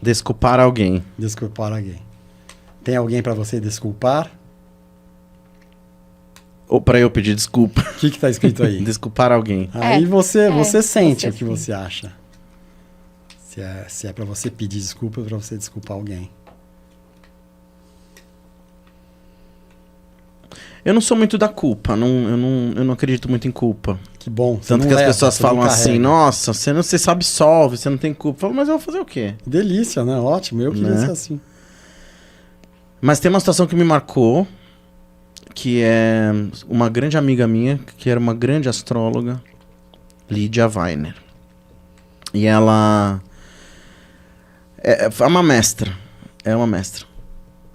Desculpar alguém.
Desculpar alguém. Tem alguém para você desculpar?
Ou pra eu pedir desculpa.
O que tá escrito aí?
Desculpar alguém.
Aí você sente
você
o que você acha. Se é para você pedir desculpa ou para você desculpar alguém.
Eu não sou muito da culpa. Eu não acredito muito em culpa.
Que bom.
Tanto que as pessoas falam assim, nossa, você sabe solve, você não tem culpa. Eu falo, mas eu vou fazer o quê?
Delícia, né? Ótimo. Eu queria ser assim.
Mas tem uma situação que me marcou, que é uma grande amiga minha, que era uma grande astróloga, Lídia Weiner. E ela é uma mestra. É uma mestra.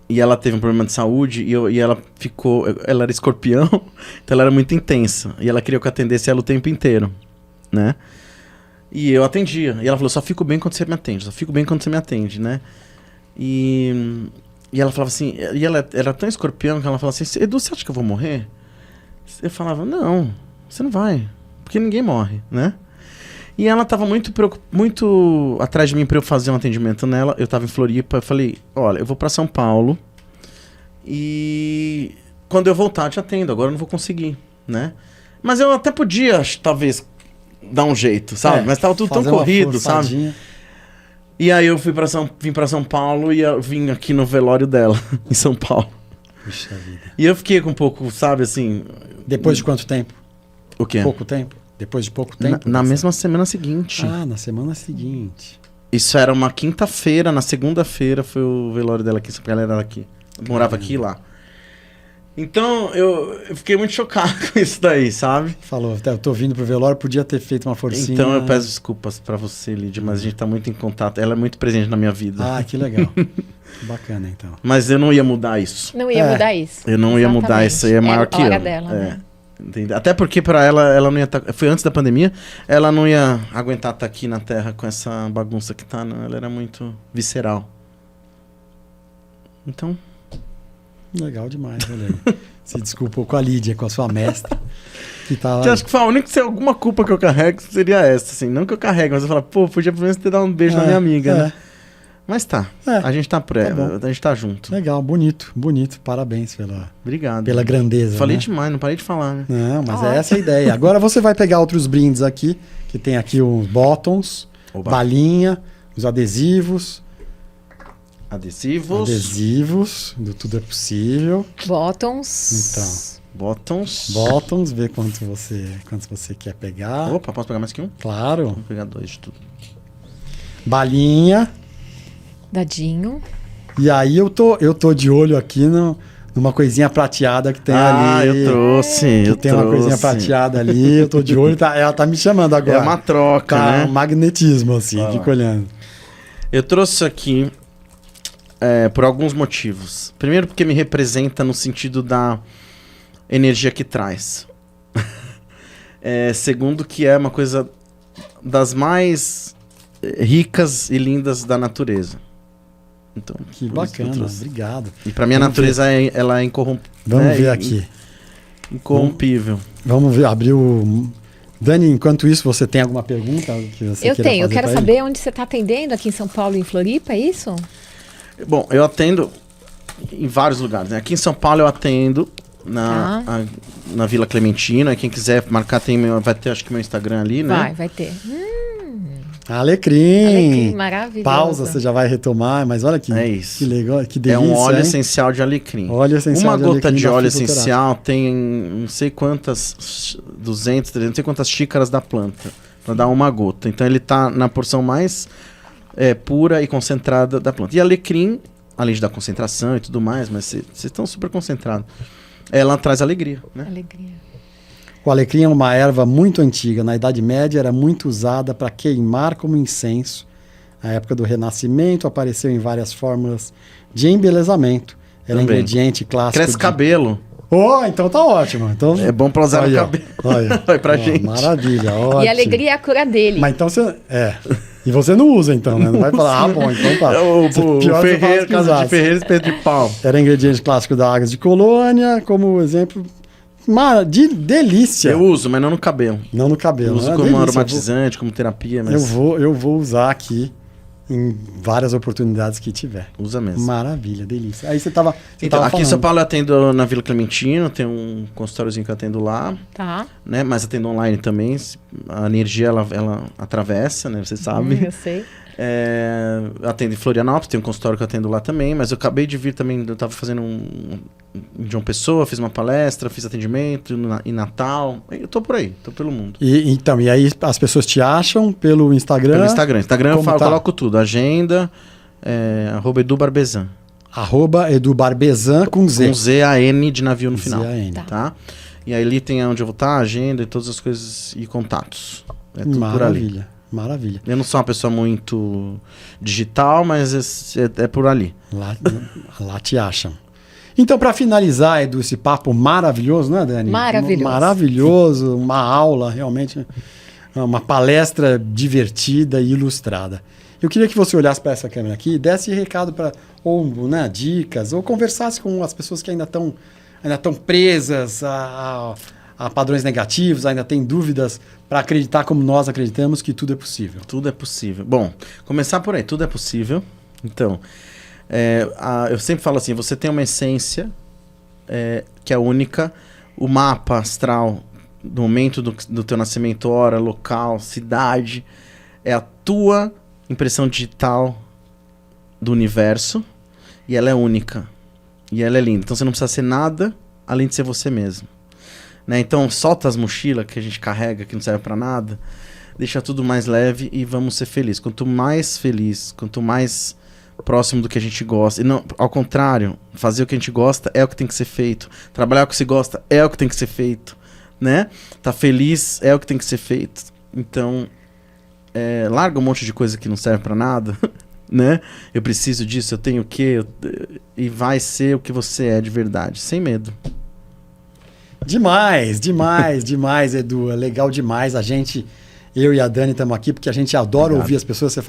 E ela teve um problema de saúde e ela ficou... Ela era escorpião, então ela era muito intensa. E ela queria que eu atendesse ela o tempo inteiro, né? E eu atendia. E ela falou, só fico bem quando você me atende, né? E ela falava assim... E ela era tão escorpião que ela falava assim, Edu, você acha que eu vou morrer? Eu falava, não, você não vai. Porque ninguém morre, né? E ela tava muito atrás de mim pra eu fazer um atendimento nela. Eu tava em Floripa, eu falei, olha, eu vou pra São Paulo e quando eu voltar eu te atendo, agora eu não vou conseguir, né? Mas eu até podia, talvez, dar um jeito, sabe? Mas tava tudo tão corrido, sabe? E aí eu vim pra São Paulo e eu vim aqui no velório dela, em São Paulo.
Puxa vida.
E eu fiquei com um pouco, sabe, assim...
Depois de quanto tempo?
O quê?
Pouco tempo? Depois de pouco tempo?
Na mesma semana seguinte.
Na semana seguinte.
Isso era uma quinta-feira, na segunda-feira foi o velório dela aqui, essa galera era aqui. Eu morava aqui e lá. Então, eu fiquei muito chocado com isso daí, sabe?
Falou, eu tô vindo pro velório, podia ter feito uma forcinha.
Então eu peço desculpas pra você, Lídia, mas a gente tá muito em contato. Ela é muito presente na minha vida.
Que legal. Bacana, então.
Mas eu não ia mudar isso.
Não ia mudar isso.
Eu não ia mudar isso, aí é maior que eu.
Era a hora dela, né?
Até porque pra ela não ia foi antes da pandemia, ela não ia aguentar estar aqui na Terra com essa bagunça que tá, não. Ela era muito visceral. Então...
Legal demais, olha aí. Se desculpou com a Lídia, com a sua mestra, que tá lá.
Eu acho que a única se alguma culpa que eu carrego seria essa, assim. Não que eu carrego, mas eu falo, pô, podia pelo menos ter dado um beijo na minha amiga, né? Mas tá. A gente tá a gente tá junto.
Legal, bonito. Parabéns
Obrigado.
pela grandeza.
Falei
né?
demais, não parei de falar, né?
Não, mas é essa a ideia. Agora você vai pegar outros brindes aqui, que tem aqui os bottoms, balinha, os adesivos. Adesivos, do Tudo é Possível.
Bottoms.
Então. Bottoms, ver quantos você quer pegar.
Opa, posso pegar mais que um?
Claro.
Vou pegar 2 de tudo.
Balinha.
Dadinho.
E aí eu tô de olho aqui numa coisinha prateada que tem ali.
Eu trouxe.
Tem uma coisinha prateada ali, eu tô de olho, ela tá me chamando agora.
É uma troca, né?
Um magnetismo, assim, fico olhando.
Eu trouxe aqui por alguns motivos. Primeiro porque me representa no sentido da energia que traz. Segundo que é uma coisa das mais ricas e lindas da natureza. Então,
Que bacana, obrigado.
E para mim a natureza ela é incorrompível.
Vamos ver aqui.
Incorrompível.
Vamos ver, abrir o... Dani, enquanto isso, você tem alguma pergunta que você
Eu tenho, eu quero
fazer
saber onde você está atendendo, aqui em São Paulo e em Floripa, é isso?
Bom, eu atendo em vários lugares, né? Aqui em São Paulo eu atendo na Vila Clementina. Quem quiser marcar, vai ter acho que meu Instagram ali, né?
Vai ter.
Alecrim.
Maravilhoso.
Pausa, você já vai retomar, mas olha que,
É isso.
que legal, que delícia.
É um óleo
hein?
essencial de alecrim.
Óleo essencial
Uma
de
gota
alecrim
de
da
óleo
fitoterápica.
essencial tem não sei quantas, 200, 300, não sei quantas xícaras da planta, para dar uma gota. Então ele tá na porção mais pura e concentrada da planta. E alecrim, além de dar concentração e tudo mais, mas vocês estão super concentrados, ela traz alegria, né?
Alegria.
O alecrim é uma erva muito antiga. Na Idade Média era muito usada para queimar como incenso. Na época do Renascimento apareceu em várias fórmulas de embelezamento. Era
Também.
ingrediente clássico.
Cresce cabelo.
Oh, então tá ótimo. Então,
É bom para usar no
olha,
cabelo.
olha.
Vai pra
Ó,
gente.
Maravilha, ótimo.
E a alegria é a cura dele.
Mas então você... E você não usa então, né? Não vai falar, bom, então tá.
O
Pior você faz
Ferreira,
que
casa de
usasse.
Ferreira, espeto de pau.
Era ingrediente clássico da Águas de Colônia, como exemplo... de delícia.
Eu uso, mas não no cabelo.
Não no cabelo.
Eu uso
né?
como
Delícia.
aromatizante, como terapia, mas
Eu vou usar aqui em várias oportunidades que tiver.
usa mesmo.
Maravilha, delícia. Aí você tava
Então, aqui em
falando.
São Paulo eu atendo na Vila Clementina, tem um consultóriozinho que eu atendo lá,
Tá.
né? Mas atendo online também. A energia, ela atravessa, né? Você sabe.
Eu sei.
Atendo em Florianópolis, tem um consultório que eu atendo lá também, mas eu acabei de vir também, eu tava fazendo de João Pessoa, fiz uma palestra, fiz atendimento em Natal. Eu tô por aí, tô pelo mundo.
E aí as pessoas te acham pelo Instagram?
Pelo Instagram. Instagram eu
Como tá?
coloco tudo. Agenda, @EduBarbezan.
@EduBarbezan com Z.
Com Z-A-N de navio no final.
Z-A-N.
Tá? E aí ali tem onde eu vou estar, agenda e todas as coisas e contatos. É tudo por ali.
Maravilha, maravilha.
Eu não sou uma pessoa muito digital, mas é por ali.
Lá te acham. Então, para finalizar, Edu, esse papo maravilhoso, né, Dani?
Maravilhoso.
Maravilhoso, uma aula, realmente, uma palestra divertida e ilustrada. Eu queria que você olhasse para essa câmera aqui e desse recado para, ou dicas, ou conversasse com as pessoas que ainda estão presas a padrões negativos, ainda têm dúvidas para acreditar como nós acreditamos que tudo é possível.
Tudo é possível. Bom, começar por aí, tudo é possível. Então, eu sempre falo assim, você tem uma essência que é única, o mapa astral do momento do teu nascimento, hora, local, cidade, é a tua impressão digital do universo e ela é única e ela é linda. Então você não precisa ser nada além de ser você mesmo, né? Então solta as mochilas que a gente carrega que não serve para nada, deixa tudo mais leve e vamos ser felizes. Quanto mais feliz, quanto mais próximo do que a gente gosta, e não, ao contrário, fazer o que a gente gosta é o que tem que ser feito, trabalhar o que se gosta é o que tem que ser feito, né? Tá feliz é o que tem que ser feito. Então larga um monte de coisa que não serve pra nada, né? Eu preciso disso, eu tenho o quê? E vai ser o que você é de verdade, sem medo.
Demais, Edu. É legal demais. Eu e a Dani estamos aqui porque a gente adora ouvir as pessoas. Você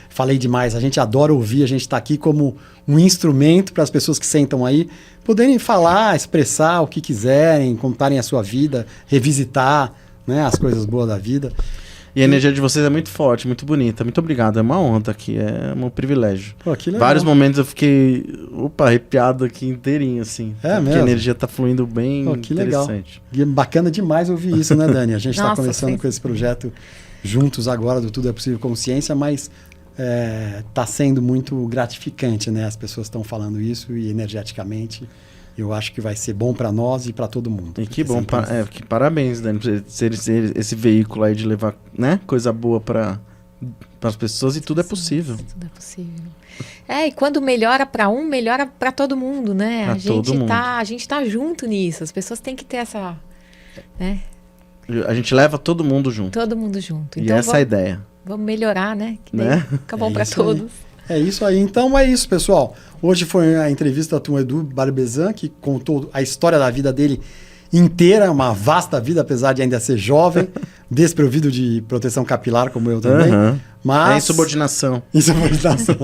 falei demais. A gente adora ouvir. A gente está aqui como um instrumento para as pessoas que sentam aí poderem falar, expressar o que quiserem, contarem a sua vida, revisitar, né, as coisas boas da vida.
E a energia de vocês é muito forte, muito bonita. Muito obrigado. É uma honra estar aqui. É um privilégio.
Pô, que legal.
Vários momentos eu fiquei arrepiado aqui inteirinho, assim.
É
porque
mesmo?
a energia tá fluindo bem.
Pô, que legal.
Interessante.
E é bacana demais ouvir isso, né, Dani? A gente está
Nossa,
começando
sim.
com esse projeto juntos agora do Tudo é Possível Consciência, mas está sendo muito gratificante, né? As pessoas estão falando isso e energeticamente eu acho que vai ser bom para nós e para todo mundo.
E que bom, que parabéns, Dani, por ser esse veículo aí de levar, né, coisa boa para as pessoas e tudo é possível.
Tudo é possível. E quando melhora para um, melhora para todo mundo, né?
Pra todo mundo.
A gente tá junto nisso. As pessoas têm que ter essa, né?
A gente leva todo mundo junto.
Todo mundo junto.
E
Então
essa é a ideia.
vamos melhorar, né? Que daí
Né?
fica bom para
isso aí.
todos.
É isso aí. Então é isso, pessoal. Hoje foi a entrevista com o Edu Barbezan, que contou a história da vida dele inteira, uma vasta vida, apesar de ainda ser jovem, desprovido de proteção capilar, como eu também. Mas...
É insubordinação.
Insubordinação.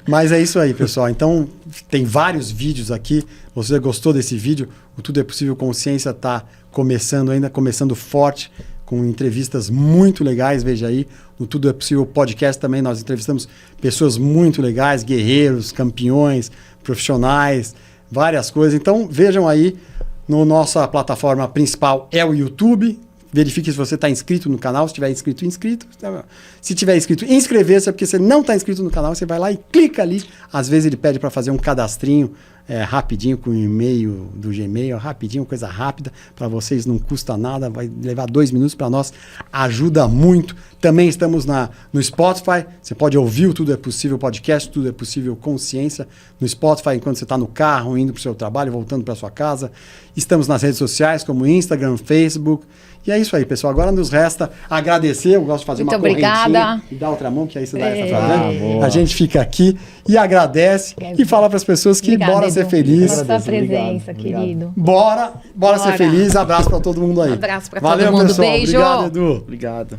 Mas é isso aí, pessoal. Então, tem vários vídeos aqui. Você gostou desse vídeo? O Tudo é Possível Consciência está começando forte, com entrevistas muito legais, veja aí. No Tudo é Possível Podcast também nós entrevistamos pessoas muito legais, guerreiros, campeões, profissionais, várias coisas. Então vejam aí, nossa plataforma principal é o YouTube. Verifique se você está inscrito no canal. Se tiver inscrito, inscrito. Se tiver inscrito, inscrever-se, porque você não está inscrito no canal, você vai lá e clica ali. Às vezes ele pede para fazer um cadastrinho rapidinho com o e-mail do Gmail, rapidinho, coisa rápida, para vocês não custa nada, vai levar 2 minutos, para nós ajuda muito. Também estamos no Spotify, você pode ouvir o Tudo é Possível Podcast, Tudo é Possível Consciência, no Spotify, enquanto você está no carro, indo para o seu trabalho, voltando para sua casa. Estamos nas redes sociais, como Instagram, Facebook. E é isso aí, pessoal. Agora nos resta agradecer. Eu gosto de fazer
muito
uma correntinha
obrigada.
E dar outra mão, que aí você dá essa fazendo. A gente fica aqui e agradece e fala para as pessoas que bora ser feliz.
Pela sua presença, querido.
Bora ser feliz. Abraço para todo mundo aí.
Abraço para
todo
mundo.
Pessoal.
Beijo.
Obrigado, Edu.
Obrigado.